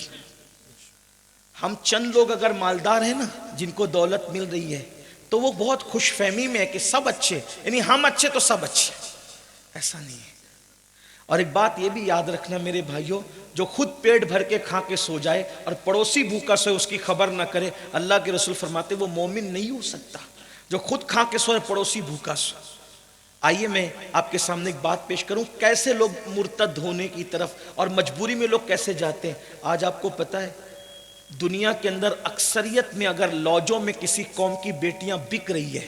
ہم چند لوگ اگر مالدار ہیں نا، جن کو دولت مل رہی ہے، تو وہ بہت خوش فہمی میں ہے کہ سب اچھے، یعنی ہم اچھے تو سب اچھے. ایسا نہیں ہے. اور ایک بات یہ بھی یاد رکھنا میرے بھائیوں، جو خود پیٹ بھر کے کھا کے سو جائے اور پڑوسی بھوکا سوئے اس کی خبر نہ کرے، اللہ کے رسول فرماتے وہ مومن نہیں ہو سکتا. جو خود کھا کے سوئے پڑوسی بھوکا سوئے. آئیے میں آپ کے سامنے ایک بات پیش کروں، کیسے لوگ مرتد ہونے کی طرف اور مجبوری میں لوگ کیسے جاتے ہیں. آج آپ کو پتہ ہے دنیا کے اندر اکثریت میں اگر لاجوں میں کسی قوم کی بیٹیاں بک رہی ہے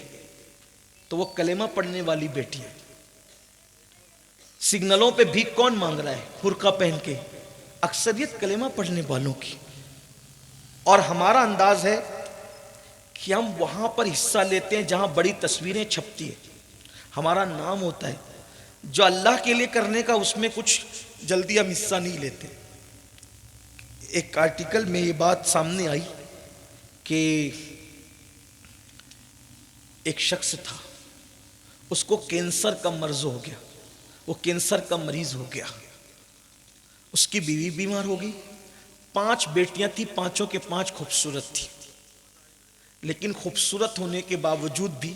تو وہ کلمہ پڑھنے والی بیٹیاں. سگنلوں پہ بھیک کون مانگ رہا ہے برقع پہن کے؟ اکثریت کلمہ پڑھنے والوں کی. اور ہمارا انداز ہے کہ ہم وہاں پر حصہ لیتے ہیں جہاں بڑی تصویریں چھپتی ہیں، ہمارا نام ہوتا ہے. جو اللہ کے لیے کرنے کا اس میں کچھ جلدی ہم حصہ نہیں لیتے. ایک آرٹیکل میں یہ بات سامنے آئی کہ ایک شخص تھا، اس کو کینسر کا مرض ہو گیا، وہ کینسر کا مریض ہو گیا. اس کی بیوی بیمار ہو گئی. 5 بیٹیاں تھیں، 5 کے 5 خوبصورت تھی. لیکن خوبصورت ہونے کے باوجود بھی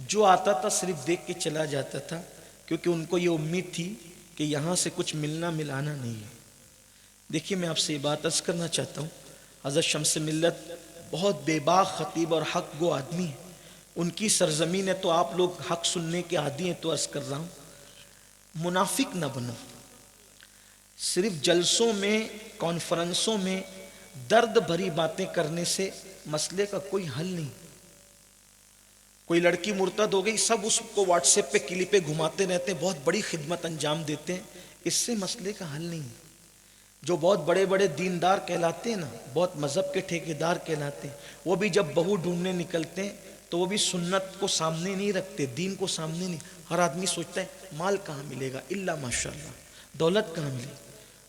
جو آتا تھا صرف دیکھ کے چلا جاتا تھا، کیونکہ ان کو یہ امید تھی کہ یہاں سے کچھ ملنا ملانا نہیں ہے. دیکھیے میں آپ سے یہ بات عرض کرنا چاہتا ہوں، حضرت شمس ملت بہت بے باک خطیب اور حق گو آدمی ہے. ان کی سرزمین ہے تو آپ لوگ حق سننے کے عادی ہیں، تو عرض کر رہا ہوں منافق نہ بنو. صرف جلسوں میں، کانفرنسوں میں درد بھری باتیں کرنے سے مسئلے کا کوئی حل نہیں. کوئی لڑکی مرتد ہو گئی، سب اس کو واٹس ایپ پہ کلپیں گھماتے رہتے ہیں، بہت بڑی خدمت انجام دیتے ہیں، اس سے مسئلے کا حل نہیں. جو بہت بڑے بڑے دیندار کہلاتے ہیں نا، بہت مذہب کے ٹھیکیدار کہلاتے ہیں، وہ بھی جب بہو ڈھونڈنے نکلتے ہیں تو وہ بھی سنت کو سامنے نہیں رکھتے، دین کو سامنے نہیں. ہر آدمی سوچتا ہے مال کہاں ملے گا، الا ماشاء اللہ، دولت کہاں ملے.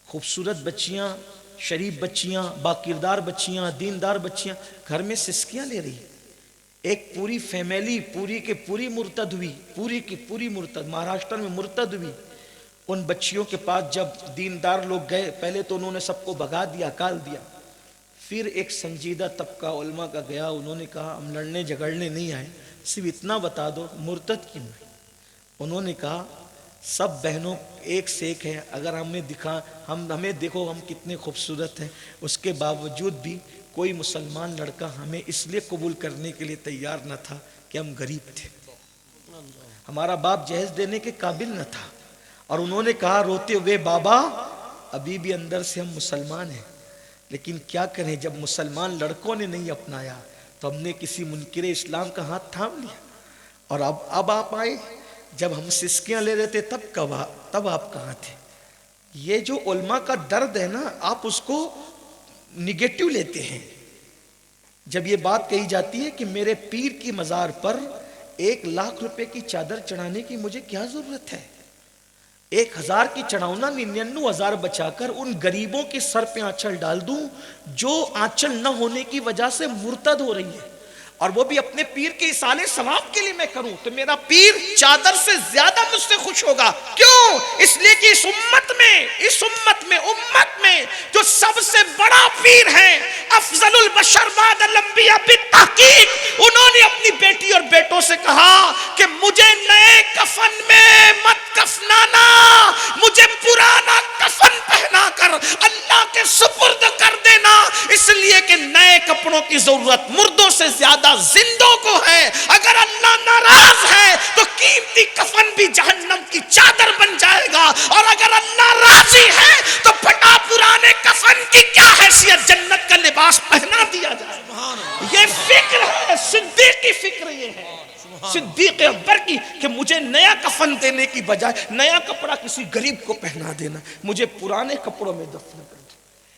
خوبصورت بچیاں شریف بچیاں، باکردار بچیاں، دیندار بچیاں گھر میں سسکیاں لے رہی ہیں. ایک پوری فیملی پوری کی پوری مرتد ہوئی، پوری کی پوری مرتد، مہاراشٹر میں مرتد ہوئی. ان بچیوں کے پاس جب دیندار لوگ گئے، پہلے تو انہوں نے سب کو بھگا دیا، کال دیا. پھر ایک سنجیدہ طبقہ علماء کا گیا، انہوں نے کہا ہم لڑنے جھگڑنے نہیں آئے، صرف اتنا بتا دو مرتد کیوں ہے. انہوں نے کہا سب بہنوں ایک سے ایک ہے، اگر ہمیں دیکھو ہم کتنے خوبصورت ہیں، اس کے باوجود بھی کوئی مسلمان لڑکا ہمیں اس لیے قبول کرنے کے لیے تیار نہ تھا کہ ہم غریب تھے، ہمارا باپ جہیز دینے کے قابل نہ تھا. اور انہوں نے کہا روتے ہوئے بابا ابھی بھی اندر سے ہم مسلمان ہیں، لیکن کیا کریں جب مسلمان لڑکوں نے نہیں اپنایا تو ہم نے کسی منکر اسلام کا ہاتھ تھام لیا. اور اب آپ آئے، جب ہم سسکیاں لے رہے تھے تب آپ کہاں تھے. یہ جو علماء کا درد ہے نا، آپ اس کو نگیٹو لیتے ہیں. جب یہ بات کہی جاتی ہے کہ میرے پیر کی مزار پر 1,00,000 روپے کی چادر چڑھانے کی مجھے کیا ضرورت ہے، 1,000 کی چڑھاؤنا، 99,000 بچا کر ان غریبوں کے سر پہ آنچل ڈال دوں جو آنچل نہ ہونے کی وجہ سے مرتد ہو رہی ہے، اور وہ بھی اپنے پیر کے اصالے ثواب کے لیے میں کروں تو میرا پیر چادر سے زیادہ مجھ سے خوش ہوگا. کیوں؟ اس لیے کہ اس امت میں جو سب سے بڑا پیر ہے، افضل البشر بعد الانبیاء بالتحقیق، انہوں نے اپنی بیٹی اور بیٹوں سے کہا کہ مجھے نئے کفن میں مت کفنانا، مجھے پرانا کفن پہنا کر اللہ کے سپرد کر دینا، اس لیے کہ نئے کپڑوں کی ضرورت مردوں سے زیادہ زندوں کو ہے. اگر اللہ ناراض ہے تو قیمتی کفن بھی جہنم کی چادر بن جائے گا، اور اگر اللہ راضی ہے تو پھٹا پرانے کفن کی کیا حیثیت، جنت کا لباس پہنا دیا جائے. یہ فکر ہے، صدیقی فکر یہ ہے، صدیق اکبر کی، کہ مجھے نیا کفن دینے کی بجائے نیا کپڑا کسی غریب کو پہنا دینا، مجھے پرانے کپڑوں میں دفن کر دو.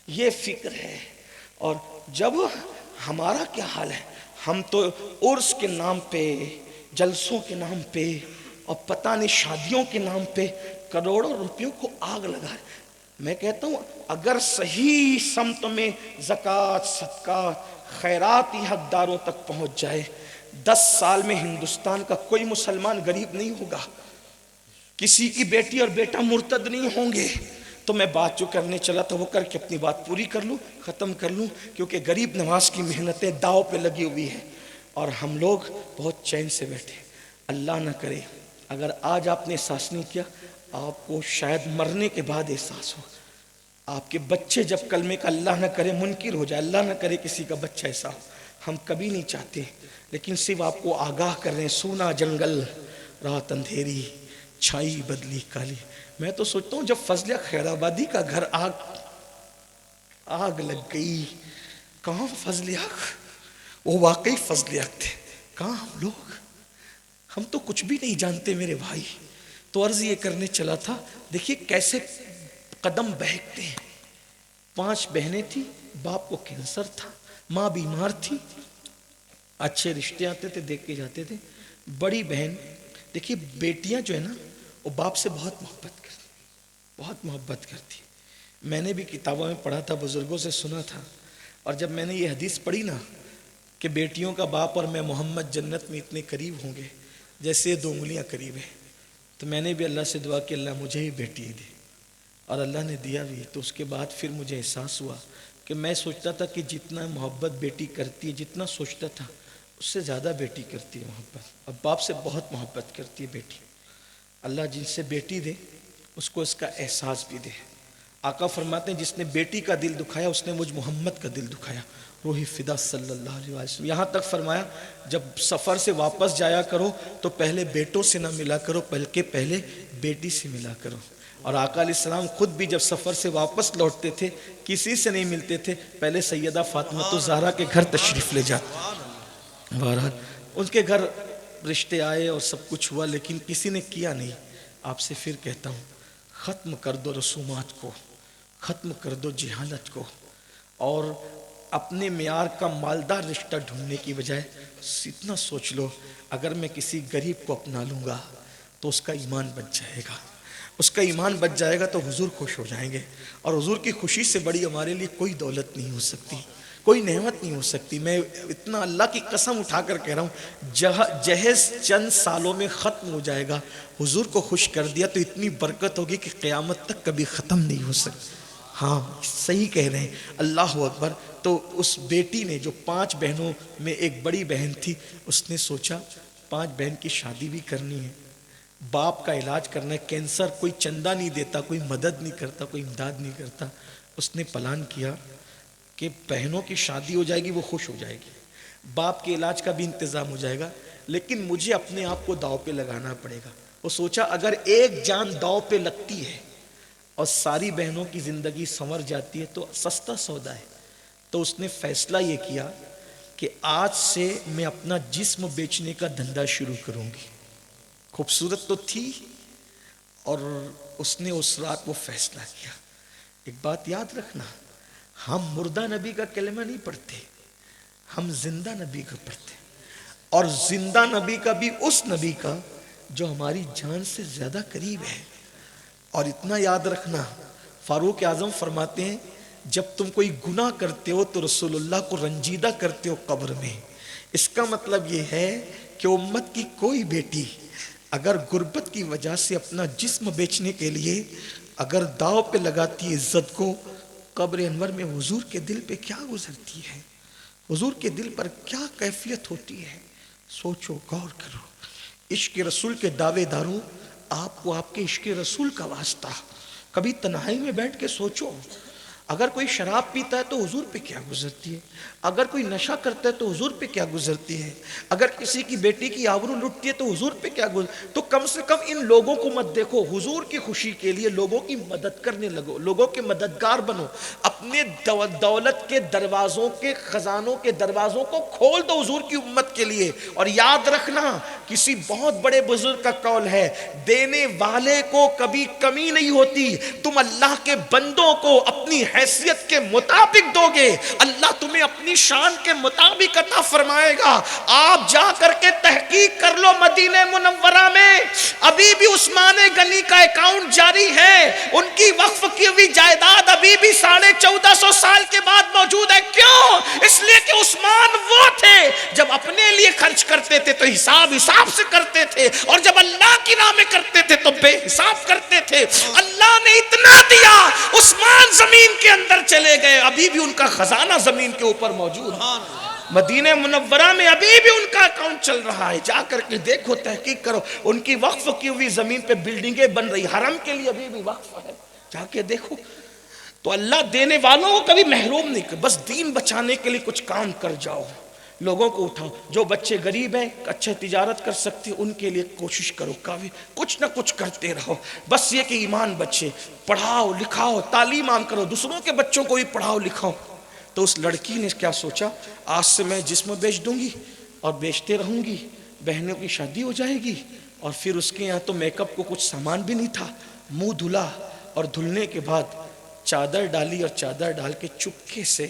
یہ فکر ہے. اور جب ہمارا کیا حال ہے، ہم تو عرس کے نام پہ، جلسوں کے نام پہ، اور پتہ نہیں شادیوں کے نام پہ کروڑوں روپیوں کو آگ لگا ہے. میں کہتا ہوں اگر صحیح سمت میں زکوٰۃ، صدقات، خیرات ہی حقداروں تک پہنچ جائے، 10 سال میں ہندوستان کا کوئی مسلمان غریب نہیں ہوگا، کسی کی بیٹی اور بیٹا مرتد نہیں ہوں گے. تو میں بات جو کرنے چلا تھا وہ کر کے اپنی بات پوری کر لوں، ختم کر لوں، کیونکہ غریب نواز کی محنتیں داؤ پہ لگی ہوئی ہیں اور ہم لوگ بہت چین سے بیٹھے. اللہ نہ کرے اگر آج آپ نے احساس نہیں کیا، آپ کو شاید مرنے کے بعد احساس ہو. آپ کے بچے جب کلمے کا اللہ نہ کرے منکر ہو جائے، اللہ نہ کرے کسی کا بچہ ایسا ہو، ہم کبھی نہیں چاہتے، لیکن صرف آپ کو آگاہ کر رہے ہیں. سونا جنگل، رات اندھیری، چھائی بدلی کالی. میں تو سوچتا ہوں جب فضل خیر آبادی کا گھر آگ لگ گئی، کہاں فضل حق، وہ واقعی فضل حق تھے، کہاں ہم لوگ، ہم تو کچھ بھی نہیں جانتے میرے بھائی. تو عرض یہ کرنے چلا تھا، دیکھیے کیسے قدم بہکتے ہیں. 5 بہنیں تھیں، باپ کو کینسر تھا، ماں بیمار تھی، اچھے رشتے آتے تھے، دیکھ کے جاتے تھے. بڑی بہن، دیکھیے بیٹیاں جو ہے نا وہ باپ سے بہت محبت کرتی. میں نے بھی کتابوں میں پڑھا تھا، بزرگوں سے سنا تھا، اور جب میں نے یہ حدیث پڑھی نا کہ بیٹیوں کا باپ اور میں محمد جنت میں اتنے قریب ہوں گے جیسے 2 انگلیاں قریب ہیں، تو میں نے بھی اللہ سے دعا کہ اللہ مجھے ہی بیٹی دے، اور اللہ نے دیا بھی. تو اس کے بعد پھر مجھے احساس ہوا کہ میں سوچتا تھا کہ جتنا محبت بیٹی کرتی ہے، جتنا سوچتا تھا اس سے زیادہ بیٹی کرتی ہے محبت، اور باپ سے بہت محبت کرتی ہے بیٹی. اللہ جن سے بیٹی دے اس کو اس کا احساس بھی دے. آقا فرماتے ہیں جس نے بیٹی کا دل دکھایا اس نے مجھ محمد کا دل دکھایا، روح فدا صلی اللہ علیہ وسلم. یہاں تک فرمایا جب سفر سے واپس جایا کرو تو پہلے بیٹوں سے نہ ملا کرو بلکہ پہلے بیٹی سے ملا کرو. اور آقا علیہ السلام خود بھی جب سفر سے واپس لوٹتے تھے کسی سے نہیں ملتے تھے، پہلے سیدہ فاطمہ الزہرا کے گھر تشریف لے جاتے. بہرحال ان کے گھر رشتے آئے اور سب کچھ ہوا، لیکن کسی نے کیا نہیں. آپ سے پھر کہتا ہوں ختم کر دو رسومات کو، ختم کر دو جہالت کو، اور اپنے معیار کا مالدار رشتہ ڈھونڈنے کی بجائے اتنا سوچ لو اگر میں کسی غریب کو اپنا لوں گا تو اس کا ایمان بچ جائے گا، اس کا ایمان بچ جائے گا تو حضور خوش ہو جائیں گے. اور حضور کی خوشی سے بڑی ہمارے لیے کوئی دولت نہیں ہو سکتی, کوئی نعمت نہیں ہو سکتی. میں اتنا اللہ کی قسم اٹھا کر کہہ رہا ہوں, جہیز چند سالوں میں ختم ہو جائے گا. حضور کو خوش کر دیا تو اتنی برکت ہوگی کہ قیامت تک کبھی ختم نہیں ہو سکتی. ہاں صحیح کہہ رہے ہیں, اللہ اکبر. تو اس بیٹی نے جو 5 بہنوں میں ایک بڑی بہن تھی, اس نے سوچا 5 بہن کی شادی بھی کرنی ہے, باپ کا علاج کرنا ہے, کینسر, کوئی چندہ نہیں دیتا, کوئی مدد نہیں کرتا, کوئی امداد نہیں کرتا. اس نے پلان کیا کہ بہنوں کی شادی ہو جائے گی, وہ خوش ہو جائے گی, باپ کے علاج کا بھی انتظام ہو جائے گا, لیکن مجھے اپنے آپ کو داؤ پہ لگانا پڑے گا. وہ سوچا اگر ایک جان داؤ پہ لگتی ہے اور ساری بہنوں کی زندگی سنور جاتی ہے تو سستا سودا ہے. تو اس نے فیصلہ یہ کیا کہ آج سے میں اپنا جسم بیچنے کا دھندا شروع کروں گی. خوبصورت تو تھی, اور اس نے اس رات وہ فیصلہ کیا. ایک بات یاد رکھنا, ہم مردہ نبی کا کلمہ نہیں پڑھتے, ہم زندہ نبی کا پڑھتے, اور زندہ نبی کا بھی اس نبی کا جو ہماری جان سے زیادہ قریب ہے. اور اتنا یاد رکھنا, فاروق اعظم فرماتے ہیں جب تم کوئی گناہ کرتے ہو تو رسول اللہ کو رنجیدہ کرتے ہو قبر میں. اس کا مطلب یہ ہے کہ امت کی کوئی بیٹی اگر غربت کی وجہ سے اپنا جسم بیچنے کے لیے اگر داؤ پہ لگاتی ہے عزت کو, قبر انور میں حضور کے دل پہ کیا گزرتی ہے, حضور کے دل پر کیا کیفیت ہوتی ہے. سوچو, غور کرو. عشق رسول کے دعوے داروں, آپ کو آپ کے عشق رسول کا واسطہ. کبھی تنہائی میں بیٹھ کے سوچو, اگر کوئی شراب پیتا ہے تو حضور پہ کیا گزرتی ہے, اگر کوئی نشہ کرتا ہے تو حضور پہ کیا گزرتی ہے, اگر کسی کی بیٹی کی آبرو لٹتی ہے تو حضور پہ کیا گزرتی. تو کم سے کم ان لوگوں کو مت دیکھو, حضور کی خوشی کے لیے لوگوں کی مدد کرنے لگو, لوگوں کے مددگار بنو. اپنے دولت کے دروازوں کے خزانوں کے دروازوں کو کھول دو حضور کی امت کے لیے. اور یاد رکھنا, کسی بہت بڑے بزرگ کا قول ہے, دینے والے کو کبھی کمی نہیں ہوتی. تم اللہ کے بندوں کو اپنی حیثیت کے مطابق دو گے, اللہ تمہیں اپنی شان کے مطابق عطا فرمائے گا. آپ جا کر کے تحقیق کر لو, مدینہ منورہ میں ابھی بھی عثمان غنی کا اکاؤنٹ جاری ہے, ان کی وقف کی ہوئی جائیداد ابھی بھی 1450 سال کے بعد موجود ہے. کیوں؟ اس لیے کہ عثمان وہ تھے جب اپنے لیے خرچ کرتے تھے تو حساب سے کرتے تھے, اور جب اللہ کی راہ میں کرتے تھے تو بے حساب کرتے تھے. اللہ نے اتنا دیا, عثمان زمین کے اندر چلے گئے, ابھی بھی ان کا خزانہ زمین کے اوپر موجود ہے. مدینہ منورہ میں ابھی بھی ان کا اکاؤنٹ چل رہا ہے, جا کر کے دیکھو, تحقیق کرو. ان کی وقف کی ہوئی زمین پہ بلڈنگیں بن رہی, حرم کے لیے ابھی بھی وقف ہے, جا کے دیکھو. تو اللہ دینے والوں کو کبھی محروم نہیں کر, بس دین بچانے کے لیے کچھ کام کر جاؤ, لوگوں کو اٹھاؤ. جو بچے غریب ہیں, اچھے تجارت کر سکتے, ان کے لیے کوشش کرو, کافی کچھ نہ کچھ کرتے رہو. بس یہ کہ ایمان بچے, پڑھاؤ لکھاؤ, تعلیم عام کرو, دوسروں کے بچوں کو بھی پڑھاؤ لکھاؤ. تو اس لڑکی نے کیا سوچا, آج سے میں جسم بیچ دوں گی اور بیچتے رہوں گی, بہنوں کی شادی ہو جائے گی. اور پھر اس کے یہاں تو میک اپ کو کچھ سامان بھی نہیں تھا, منہ دھلا, اور دھلنے کے بعد چادر ڈالی, اور چادر ڈال کے چپکے سے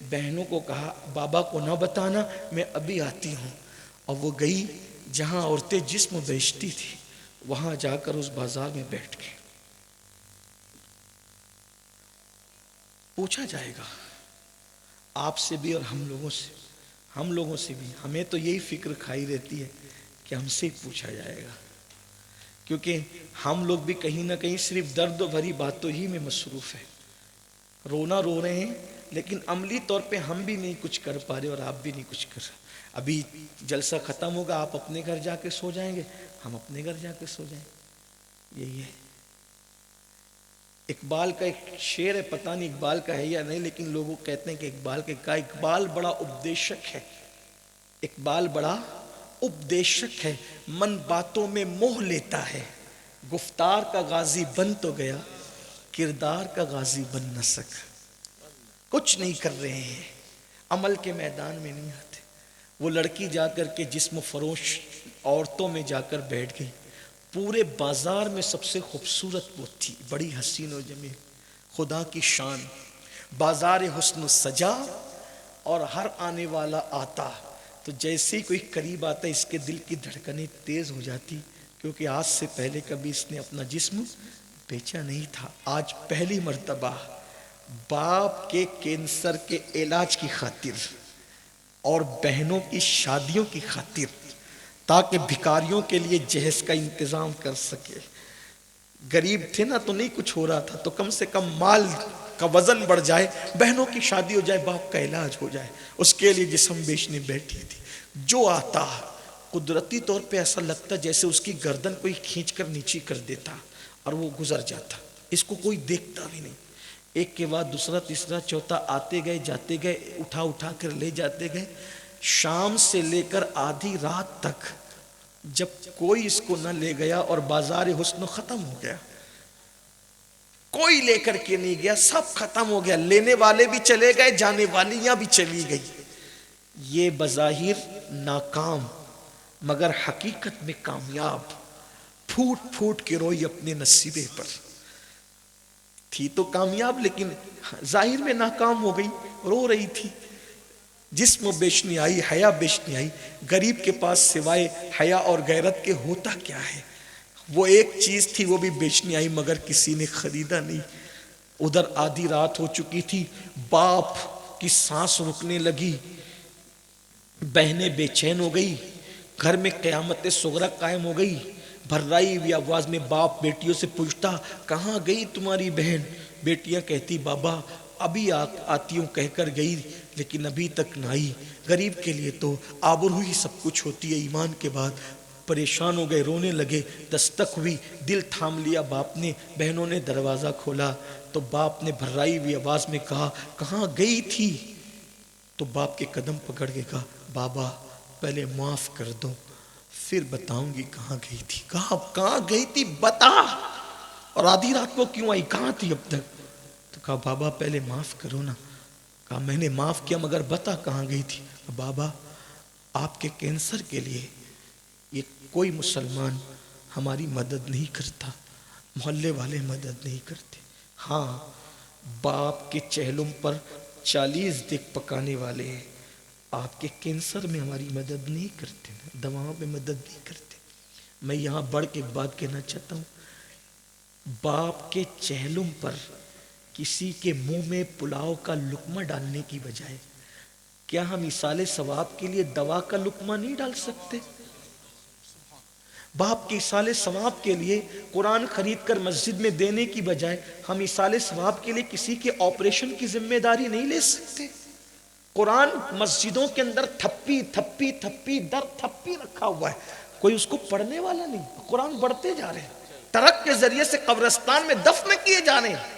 بہنوں کو کہا بابا کو نہ بتانا, میں ابھی آتی ہوں. اور وہ گئی جہاں عورتیں جسم بیچتی تھی, وہاں جا کر اس بازار میں بیٹھ گئی. پوچھا جائے گا آپ سے بھی اور ہم لوگوں سے بھی. ہمیں تو یہی فکر کھائی رہتی ہے کہ ہم سے پوچھا جائے گا, کیونکہ ہم لوگ بھی کہیں نہ کہیں صرف درد و بھری باتوں ہی میں مصروف ہیں. رونا رو رہے ہیں, لیکن عملی طور پہ ہم بھی نہیں کچھ کر پا رہے اور آپ بھی نہیں کچھ کر رہے. ابھی جلسہ ختم ہوگا, آپ اپنے گھر جا کے سو جائیں گے, ہم اپنے گھر جا کے سو جائیں گے. یہی ہے. اقبال کا ایک شعر ہے, پتہ نہیں اقبال کا ہے یا نہیں, لیکن لوگوں کہتے ہیں کہ اقبال کے کا. اقبال بڑا اپدیشک ہے, اقبال بڑا اپدیشک ہے, من باتوں میں موہ لیتا ہے, گفتار کا غازی بن تو گیا, کردار کا غازی بن نہ سکا. کچھ نہیں کر رہے ہیں, عمل کے میدان میں نہیں آتے. وہ لڑکی جا کر کے جسم فروش عورتوں میں جا کر بیٹھ گئی. پورے بازار میں سب سے خوبصورت وہ تھی, بڑی حسین و جمیل, خدا کی شان. بازار حسن و سجا, اور ہر آنے والا آتا تو جیسے ہی کوئی قریب آتا اس کے دل کی دھڑکنیں تیز ہو جاتی, کہ کیونکہ آج سے پہلے کبھی اس نے اپنا جسم بیچا نہیں تھا. آج پہلی مرتبہ باپ کے کینسر کے علاج کی خاطر اور بہنوں کی شادیوں کی خاطر، تاکہ بھکاریوں کے لیے جہیز کا انتظام کر سکے. غریب تھے نا تو نہیں کچھ ہو رہا تھا، تو کم سے کم مال کا وزن بڑھ جائے، بہنوں کی شادی ہو جائے، باپ کا علاج ہو جائے. اس کے لیے جسم بیچنے بیٹھی تھی. جو آتا قدرتی طور پہ ایسا لگتا جیسے اس کی گردن کوئی کھینچ کر نیچی کر دیتا اور وہ گزر جاتا. اس کو کوئی دیکھتا بھی نہیں. ایک کے بعد دوسرا تیسرا چوتھا آتے گئے جاتے گئے، اٹھا کر لے جاتے گئے. شام سے لے کر آدھی رات تک جب کوئی اس کو نہ لے گیا اور بازار حسن ختم ہو گیا، کوئی لے کر کے نہیں گیا، سب ختم ہو گیا. لینے والے بھی چلے گئے، جانے والیاں بھی چلی گئی. یہ بظاہر ناکام مگر حقیقت میں کامیاب، پھوٹ پھوٹ کے روئی اپنے نصیبے پر. تھی تو کامیاب لیکن ظاہر میں ناکام ہو گئی، رو رہی تھی. جسم بیچنے آئی، حیا بیچنے آئی. غریب کے پاس سوائے حیا اور غیرت کے ہوتا کیا ہے؟ وہ ایک چیز تھی، وہ بھی بیچنے آئی مگر کسی نے خریدا نہیں. ادھر آدھی رات ہو چکی تھی، باپ کی سانس رکنے لگی، بہنیں بے چین ہو گئی، گھر میں قیامت صغرا قائم ہو گئی. بھررائی ہوئی آواز میں باپ بیٹیوں سے پوچھتا، کہاں گئی تمہاری بہن؟ بیٹیاں کہتی، بابا ابھی آتی ہوں کہہ کر گئی لیکن ابھی تک نہ آئی. غریب کے لیے تو آبرو ہی سب کچھ ہوتی ہے. ایمان کے بعد پریشان ہو گئے، رونے لگے. دستک ہوئی، دل تھام لیا باپ نے. بہنوں نے دروازہ کھولا تو باپ نے بھررائی ہوئی آواز میں کہا، کہاں گئی تھی؟ تو باپ کے قدم پکڑ کے کہا، بابا پہلے معاف کر دو پھر بتاؤں گی کہاں گئی تھی. کہاں گئی تھی بتا، اور آدھی رات کو کیوں آئی، کہاں تھی اب تک؟ تو کہا بابا پہلے معاف کرو نا. کہا میں نے معاف کیا مگر بتا کہاں گئی تھی. بابا آپ کے کینسر کے لیے یہ کوئی مسلمان ہماری مدد نہیں کرتا، محلے والے مدد نہیں کرتے. ہاں باپ کے چہلم پر 40 دیگ پکانے والے ہیں. آپ کے کینسر میں ہماری مدد نہیں کرتے، دواؤں میں مدد نہیں کرتے. میں یہاں بڑھ کے ایک بات کہنا چاہتا ہوں، باپ کے چہلم پر کسی کے منہ میں پلاؤ کا لقمہ ڈالنے کی بجائے کیا ہم ایصال ثواب کے لیے دوا کا لقمہ نہیں ڈال سکتے؟ باپ کے ایصال ثواب کے لیے قرآن خرید کر مسجد میں دینے کی بجائے ہم ایصال ثواب کے لیے کسی کے آپریشن کی ذمہ داری نہیں لے سکتے؟ قرآن مسجدوں کے اندر تھپی تھپی تھپی در تھپی رکھا ہوا ہے، کوئی اس کو پڑھنے والا نہیں. قرآن بڑھتے جا رہے ہیں، ٹرک کے ذریعے سے قبرستان میں دفن کیے جا رہے ہیں.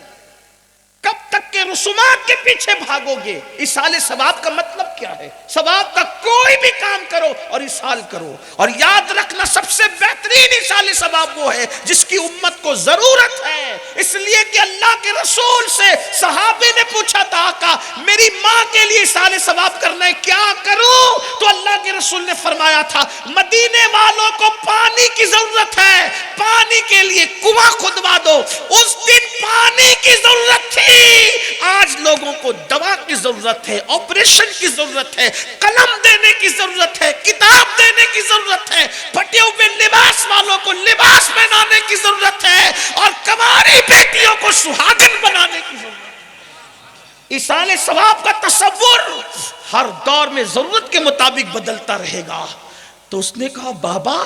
کب تک کے رسومات کے پیچھے بھاگو گے؟ ایصال ثواب کا مطلب کیا ہے؟ ثواب کا کوئی بھی کام کرو اور ایصال کرو. اور یاد رکھنا سب سے بہترین ایصال ثواب وہ ہے جس کی امت کو ضرورت ہے. اس لیے کہ اللہ کے رسول سے صحابی نے پوچھا تھا، آقا میری ماں کے لیے ایصال ثواب کرنا ہے، کیا کروں؟ تو اللہ کے رسول نے فرمایا تھا، مدینے والوں کو پانی کی ضرورت ہے، پانی کے لیے کنواں کھدوا دو. اس دن پانی کی ضرورت تھی، آج لوگوں کو دوا کی ضرورت ہے، آپریشن کی ضرورت ہے، قلم دینے کی ضرورت ہے، کتاب دینے کی ضرورت ہے، پھٹے ہوئے لباس والوں کو لباس پہنانے کی ضرورت ہے، اور کنواری بیٹیوں کو سہاگن بنانے کی ضرورت ہے. ایصال ثواب کا تصور ہر دور میں ضرورت کے مطابق بدلتا رہے گا. تو اس نے کہا، بابا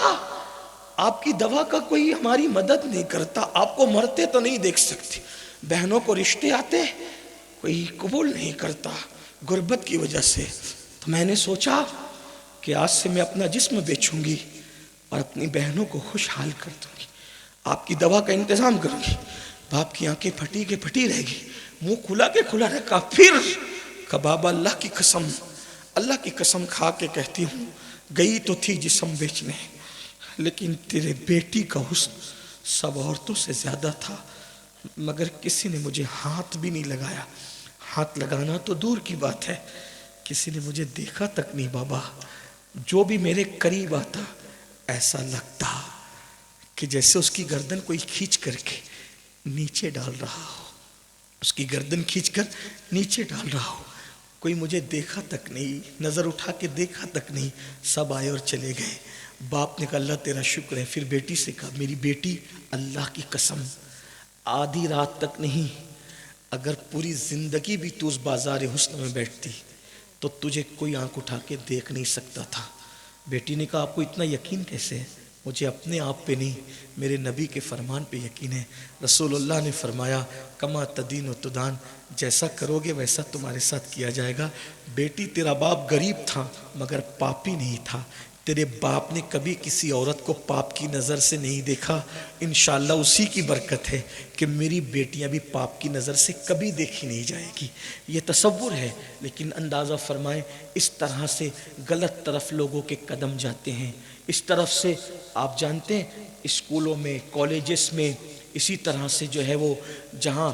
آپ کی دوا کا کوئی ہماری مدد نہیں کرتا، آپ کو مرتے تو نہیں دیکھ سکتے، بہنوں کو رشتے آتے کوئی قبول نہیں کرتا غربت کی وجہ سے. تو میں نے سوچا کہ آج سے میں اپنا جسم بیچوں گی اور اپنی بہنوں کو خوشحال کر دوں گی، آپ کی دوا کا انتظام کروں گی. باپ کی آنکھیں پھٹی کے پھٹی رہ گئی، منہ کھلا کے کھلا رکھا. پھر کہ بابا اللہ کی قسم کھا کے کہتی ہوں، گئی تو تھی جسم بیچنے لیکن تیرے بیٹی کا حسن سب عورتوں سے زیادہ تھا، مگر کسی نے مجھے ہاتھ بھی نہیں لگایا. ہاتھ لگانا تو دور کی بات ہے، کسی نے مجھے دیکھا تک نہیں. بابا جو بھی میرے قریب آتا ایسا لگتا کہ جیسے اس کی گردن کوئی کھینچ کر کے نیچے ڈال رہا ہو، اس کی گردن کھینچ کر نیچے ڈال رہا ہو. کوئی مجھے دیکھا تک نہیں، نظر اٹھا کے دیکھا تک نہیں، سب آئے اور چلے گئے۔ باپ نے کہا اللہ تیرا شکر ہے۔ پھر بیٹی سے کہا میری بیٹی اللہ کی قسم آدھی رات تک نہیں، اگر پوری زندگی بھی تو اس بازار حسن میں بیٹھتی تو تجھے کوئی آنکھ اٹھا کے دیکھ نہیں سکتا تھا۔ بیٹی نے کہا آپ کو اتنا یقین کیسے ہے؟ مجھے اپنے آپ پہ نہیں، میرے نبی کے فرمان پہ یقین ہے۔ رسول اللہ نے فرمایا کما تدین و تدان، جیسا کرو گے ویسا تمہارے ساتھ کیا جائے گا۔ بیٹی تیرا باپ غریب تھا مگر پاپی نہیں تھا، تیرے باپ نے کبھی کسی عورت کو پاپ کی نظر سے نہیں دیکھا، انشاءاللہ اسی کی برکت ہے کہ میری بیٹیاں بھی پاپ کی نظر سے کبھی دیکھی نہیں جائے گی۔ یہ تصور ہے، لیکن اندازہ فرمائیں اس طرح سے غلط طرف لوگوں کے قدم جاتے ہیں۔ اس طرف سے آپ جانتے ہیں اسکولوں میں، کالجز میں، اسی طرح سے جو ہے وہ جہاں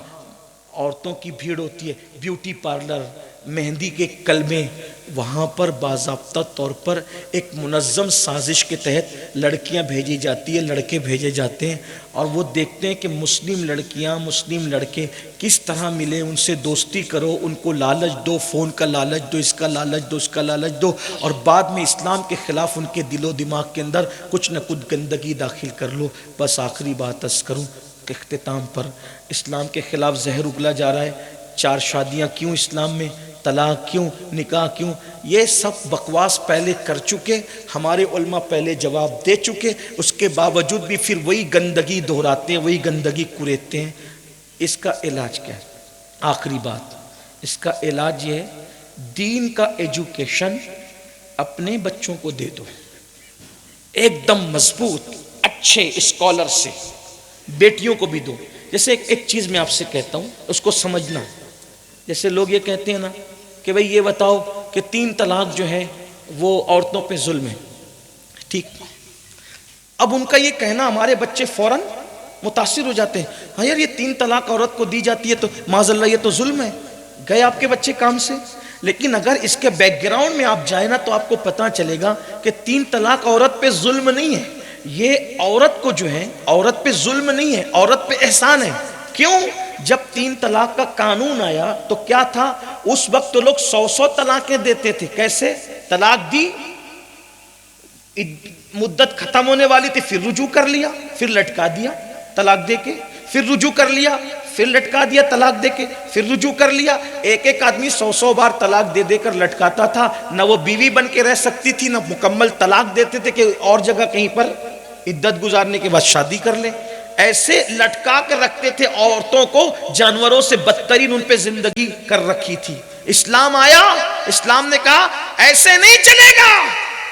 عورتوں کی بھیڑ ہوتی ہے، بیوٹی پارلر، مہندی کے کلبیں، وہاں پر باضابطہ طور پر ایک منظم سازش کے تحت لڑکیاں بھیجی جاتی ہیں، لڑکے بھیجے جاتے ہیں، اور وہ دیکھتے ہیں کہ مسلم لڑکیاں، مسلم لڑکے کس طرح ملے، ان سے دوستی کرو، ان کو لالچ دو، فون کا لالچ دو، اس کا لالچ دو، اس کا لالچ دو، اور بعد میں اسلام کے خلاف ان کے دل و دماغ کے اندر کچھ نہ کچھ گندگی داخل کر لو۔ بس آخری بات عرض کروں اختتام پر، اسلام کے خلاف زہر اگلا جا رہا ہے۔ 4 شادیاں کیوں اسلام میں، طلاق کیوں، نکاح کیوں، یہ سب بکواس پہلے کر چکے، ہمارے علماء پہلے جواب دے چکے، اس کے باوجود بھی پھر وہی گندگی دہراتے ہیں، وہی گندگی کریتے ہیں۔ اس کا علاج کیا ہے؟ آخری بات، اس کا علاج یہ ہے دین کا ایجوکیشن اپنے بچوں کو دے دو، ایک دم مضبوط اچھے اسکالر سے، بیٹیوں کو بھی دو۔ جیسے ایک چیز میں آپ سے کہتا ہوں، اس کو سمجھنا۔ جیسے لوگ یہ کہتے ہیں نا کہ بھئی یہ بتاؤ کہ 3 طلاق جو ہے وہ عورتوں پہ ظلم ہے، ٹھیک؟ اب ان کا یہ کہنا ہمارے بچے فوراً متاثر ہو جاتے ہیں، ہاں یار یہ 3 طلاق عورت کو دی جاتی ہے تو معاذ اللہ یہ تو ظلم ہے۔ گئے آپ کے بچے کام سے، لیکن اگر اس کے بیک گراؤنڈ میں آپ جائیں نا تو آپ کو پتہ چلے گا کہ 3 طلاق عورت پہ ظلم نہیں ہے، یہ عورت کو جو ہے، عورت پہ ظلم نہیں ہے، عورت پہ احسان ہے۔ کیوں؟ جب 3 طلاق کا قانون آیا تو کیا تھا؟ اس وقت تو لوگ 100 طلاقیں دیتے تھے۔ کیسے؟ طلاق دی، مدت ختم ہونے والی تھی، پھر رجوع کر لیا، پھر لٹکا دیا طلاق دے کے، پھر رجوع کر لیا، پھر لٹکا دیا طلاق دے کے، پھر رجوع کر لیا۔ ایک آدمی 100 بار طلاق دے کر لٹکاتا تھا، نہ وہ بیوی بن کے رہ سکتی تھی، نہ مکمل طلاق دیتے تھے کہ اور جگہ کہیں پر عدت گزارنے کے بعد شادی کر لیں۔ ایسے لٹکا کر رکھتے تھے عورتوں کو، جانوروں سے بدترین ان پہ زندگی کر رکھی تھی۔ اسلام آیا، اسلام نے کہا ایسے نہیں چلے گا،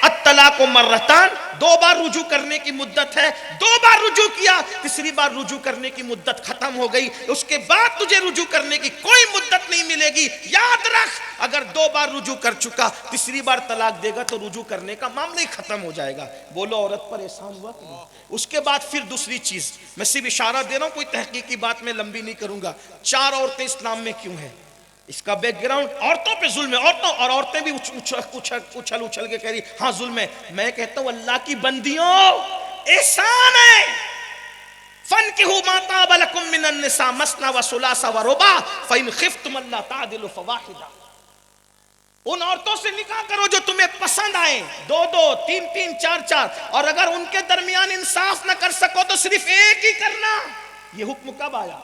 الطلاق مرتان، 2 بار رجوع کرنے کی مدت ہے، 2 بار رجوع کیا، تیسری بار رجوع کرنے کی مدت ختم ہو گئی، اس کے بعد تجھے رجوع کرنے کی کوئی مدت نہیں ملے گی۔ یاد رکھ، اگر 2 بار رجوع کر چکا، تیسری بار طلاق دے گا تو رجوع کرنے کا معاملہ ہی ختم ہو جائے گا۔ بولو عورت پر احسان ہوا کہ نہیں؟ اس کے بعد پھر دوسری چیز، میں صرف اشارہ دے رہا ہوں، کوئی تحقیقی بات میں لمبی نہیں کروں گا۔ 4 عورتیں اسلام میں کیوں ہیں؟ اس کا بیک گراؤنڈ عورتوں پہ ظلم ہے، عورتوں، اور عورتیں بھی اچھل کے کہہ رہی ہاں ظلم ہے۔ میں کہتا ہوں اللہ کی بندیوں، احسان ہے۔ فَانْكِحُوا مَا طَابَ لَكُم مِّنَ النِّسَاءِ مَثْنَىٰ وَثُلَاثَ وَرُبَاعَ فَإِنْ خِفْتُمْ أَلَّا تَعْدِلُوا فَوَاحِدَةً۔ ان عورتوں سے نکاح کرو جو تمہیں پسند آئیں، 2 3 4، اور اگر ان کے درمیان انصاف نہ کر سکو تو صرف ایک ہی کرنا۔ یہ حکم کب آیا؟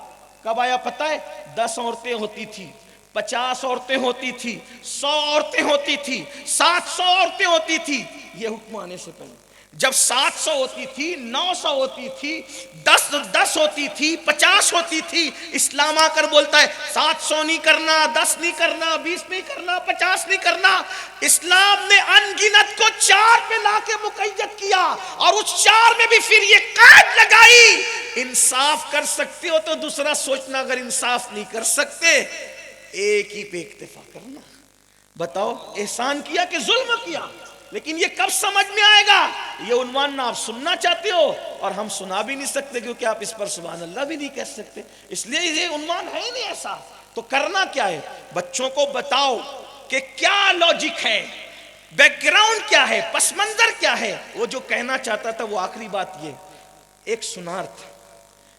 کب آیا پتہ ہے؟ 10 عورتیں ہوتی تھی، 50 عورتیں ہوتی تھی، 100 عورتیں ہوتی تھی، 700 عورتیں ہوتی تھی۔ یہ حکم آنے سے پہلے جب 700 ہوتی تھی، 900 ہوتی تھی، 10 ہوتی تھی، 50 ہوتی تھی، اسلام آ کر بولتا ہے 700 نہیں کرنا، 10 نہیں کرنا، 20 نہیں کرنا، 50 نہیں کرنا۔ اسلام نے ان گنت کو 4 پہ لا کے مقید کیا، اور اس 4 میں بھی پھر یہ قید لگائی، انصاف کر سکتے ہو تو دوسرا سوچنا، اگر انصاف نہیں کر سکتے ایک ہی پہ اکتفا کرنا۔ بتاؤ احسان کیا کہ ظلم کیا؟ لیکن یہ کب سمجھ میں آئے گا؟ یہ عنوان نہ آپ سننا چاہتے ہو اور ہم سنا بھی نہیں سکتے کیونکہ آپ اس پر سبحان اللہ بھی نہیں کہہ سکتے، اس لیے یہ عنوان ہے ہی نہیں ایسا۔ تو کرنا کیا ہے؟ بچوں کو بتاؤ کہ کیا لاجک ہے، بیک گراؤنڈ کیا ہے، پس منظر کیا ہے۔ وہ جو کہنا چاہتا تھا وہ آخری بات یہ، ایک سونار تھا،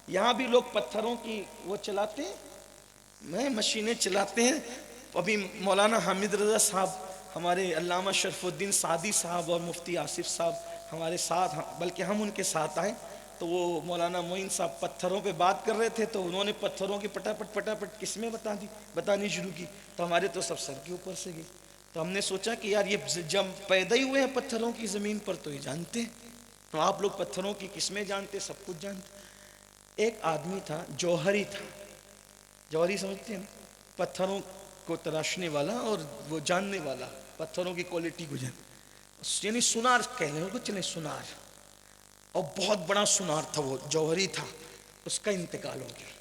یہاں بھی لوگ پتھروں کی وہ چلاتے ہیں، میں مشینیں چلاتے ہیں، ابھی مولانا حامد رضا صاحب ہمارے علامہ شرف الدین سعدی صاحب اور مفتی آصف صاحب ہمارے ساتھ، بلکہ ہم ان کے ساتھ آئے تو وہ مولانا معین صاحب پتھروں پہ بات کر رہے تھے، تو انہوں نے پتھروں کی پٹاپٹ قسمیں بتانی شروع کی، تو ہمارے تو سب سر کے اوپر سے گئی۔ تو ہم نے سوچا کہ یار یہ جب پیدا ہی ہوئے ہیں پتھروں کی زمین پر تو یہ جانتے ہیں، تو آپ لوگ پتھروں کی قسمیں جانتے، سب کچھ جانتے۔ ایک آدمی تھا، جوہری تھا، جوہری سمجھتے ہیں نا، پتھروں کو تراشنے والا اور وہ جاننے والا، پتھروں کی کوالٹی کو یعنی سنار کہہ لیں کو، چلیں سنار، اور بہت بڑا سنار تھا، وہ جوہری تھا۔ اس کا انتقال ہو گیا،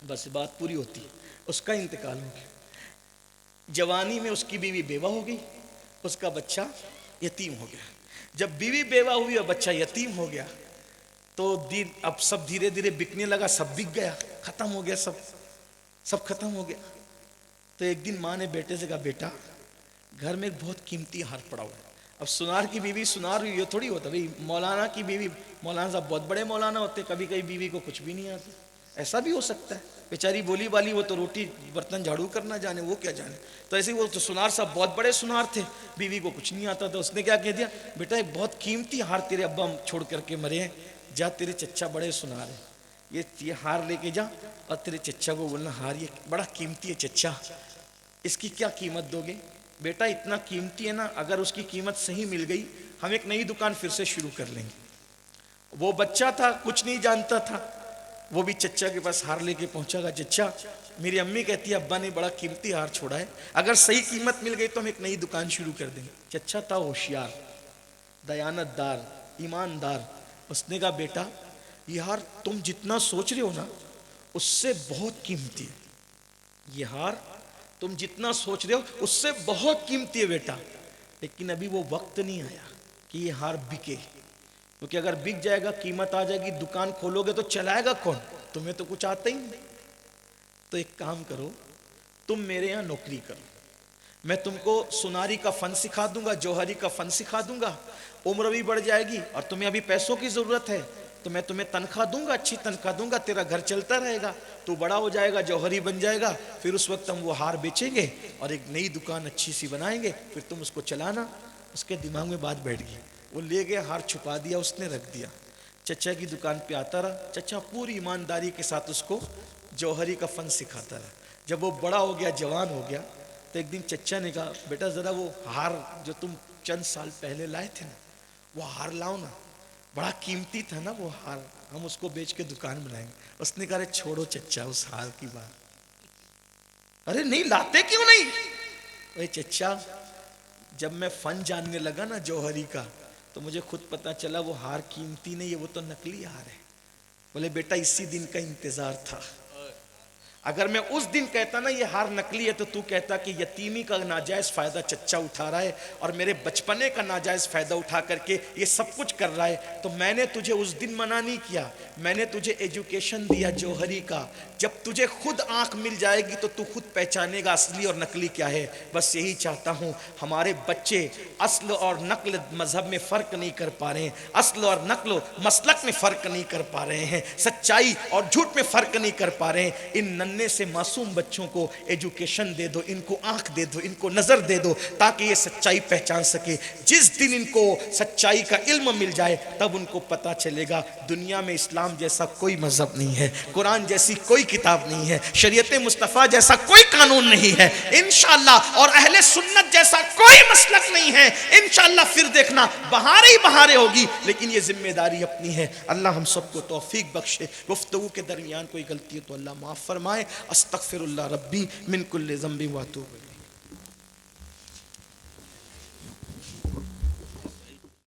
بس بات پوری ہوتی ہے، اس کا انتقال ہو گیا۔ جوانی میں اس کی بیوی بیوہ ہو گئی، اس کا بچہ یتیم ہو گیا۔ جب بیوی بیوہ ہوئی اور بچہ یتیم ہو گیا تو اب سب دھیرے دھیرے بکنے لگا، سب بک گیا، ختم ہو گیا، سب ختم ہو گیا۔ تو ایک دن ماں نے بیٹے سے کہا، بیٹا گھر میں ایک بہت قیمتی ہار پڑا ہوا ہے۔ اب سنار کی بیوی سنار ہوئی، یہ تھوڑی ہوتا بھائی مولانا کی بیوی، مولانا صاحب بہت بڑے مولانا ہوتے، کبھی کبھی بیوی کو کچھ بھی نہیں آتا، ایسا بھی ہو سکتا ہے، بیچاری بولی والی، وہ تو روٹی برتن جھاڑو کرنا جانے، وہ کیا جانے۔ تو ایسے ہی وہ تو سنار صاحب بہت بڑے سنار تھے، بیوی کو کچھ نہیں آتا تھا۔ اس نے کیا کہہ دیا، بیٹا ایک بہت قیمتی ہار تیرے ابا چھوڑ کر کے مرے ہیں، جا تیرے چچا بڑے سنار ہیں، یہ ہار لے کے جا اور تیرے چچا کو بولنا، ہار یہ بڑا قیمتی ہے چچا، اس کی کیا قیمت دو گے؟ بیٹا اتنا قیمتی ہے نا، اگر اس کی قیمت صحیح مل گئی ہم ایک نئی دکان پھر سے شروع کر لیں گے۔ وہ بچہ تھا، کچھ نہیں جانتا تھا، وہ بھی چچا کے پاس ہار لے کے پہنچا گا، چچا میری امی کہتی ہے ابا نے بڑا قیمتی ہار چھوڑا ہے، اگر صحیح قیمت مل گئی تو ہم ایک نئی دکان شروع کر دیں گے۔ چچا تھا ہوشیار، دیانت دار، ایماندار۔ اس نے کہا بیٹا یہ ہار تم جتنا سوچ رہے ہو نا اس سے بہت قیمتی ہے، یہ ہار تم جتنا سوچ رہے ہو اس سے بہت قیمتی ہے بیٹا، لیکن ابھی وہ وقت نہیں آیا کہ یہ ہار بکے، کیونکہ اگر بک جائے گا قیمت آ جائے گی، دکان کھولو گے تو چلائے گا کون؟ تمہیں تو کچھ آتا ہی نہیں۔ تو ایک کام کرو، تم میرے یہاں نوکری کرو، میں تم کو سناری کا فن سکھا دوں گا، جوہری کا فن سکھا دوں گا، عمر بھی بڑھ جائے گی، اور تمہیں ابھی پیسوں کی ضرورت ہے تو میں تمہیں تنخواہ دوں گا، اچھی تنخواہ دوں گا، تیرا گھر چلتا رہے گا، تو بڑا ہو جائے گا، جوہری بن جائے گا، پھر اس وقت ہم وہ ہار بیچیں گے اور ایک نئی دکان اچھی سی بنائیں گے، پھر تم اس کو چلانا۔ اس کے دماغ میں بات بیٹھ گئی، وہ لے گیا ہار، چھپا دیا، اس نے رکھ دیا، چچا کی دکان پہ آتا رہا، چچا پوری ایمانداری کے ساتھ اس کو جوہری کا فن سکھاتا رہا۔ جب وہ بڑا ہو گیا، جوان ہو گیا، تو ایک دن چچا نے کہا بیٹا ذرا وہ ہار جو تم چند سال پہلے لائے تھے نا وہ ہار لاؤ نا، بڑا قیمتی تھا نا وہ ہار، ہم اس کو بیچ کے دکان بنائیں گے۔ اس نے کہا ارے چھوڑو چچا اس ہار کی بات، ارے نہیں لاتے کیوں نہیں؟ ارے چچا جب میں فن جاننے لگا نا جوہری کا تو مجھے خود پتا چلا وہ ہار قیمتی نہیں ہے، وہ تو نقلی ہار ہے۔ بولے بیٹا اسی دن کا انتظار تھا، اگر میں اس دن کہتا نا یہ ہار نقلی ہے تو تو کہتا کہ یتیمی کا ناجائز فائدہ چچا اٹھا رہا ہے اور میرے بچپنے کا ناجائز فائدہ اٹھا کر کے یہ سب کچھ کر رہا ہے، تو میں نے تجھے اس دن منع نہیں کیا، میں نے تجھے ایجوکیشن دیا جوہری کا، جب تجھے خود آنکھ مل جائے گی تو تو خود پہچانے گا اصلی اور نقلی کیا ہے۔ بس یہی چاہتا ہوں ہمارے بچے اصل اور نقل مذہب میں فرق نہیں کر پا رہے ہیں، اصل اور نقل و مسلک میں فرق نہیں کر پا رہے ہیں، سچائی اور جھوٹ میں فرق نہیں کر پا رہے ہیں۔ ان ننے سے معصوم بچوں کو ایجوکیشن دے دو، ان کو آنکھ دے دو، ان کو نظر دے دو تاکہ یہ سچائی پہچان سکے۔ جس دن ان کو سچائی کا علم مل جائے تب ان کو پتا چلے گا دنیا میں اسلام جیسا کوئی مذہب نہیں ہے، قرآن جیسی کوئی کتاب نہیں ہے، شریعت مصطفیٰ جیسا کوئی قانون نہیں ہے انشاءاللہ، اور اہل سنت جیسا کوئی مسلک نہیں ہے انشاءاللہ۔ پھر دیکھنا بہاریں ہی بہاریں ہوگی، لیکن یہ ذمہ داری اپنی ہے۔ اللہ ہم سب کو توفیق بخشے۔ گفتگو کے درمیان کوئی غلطی ہے تو اللہ معاف فرمائے۔ استغفر اللہ ربی من کل ذنب و اتوب الیہ۔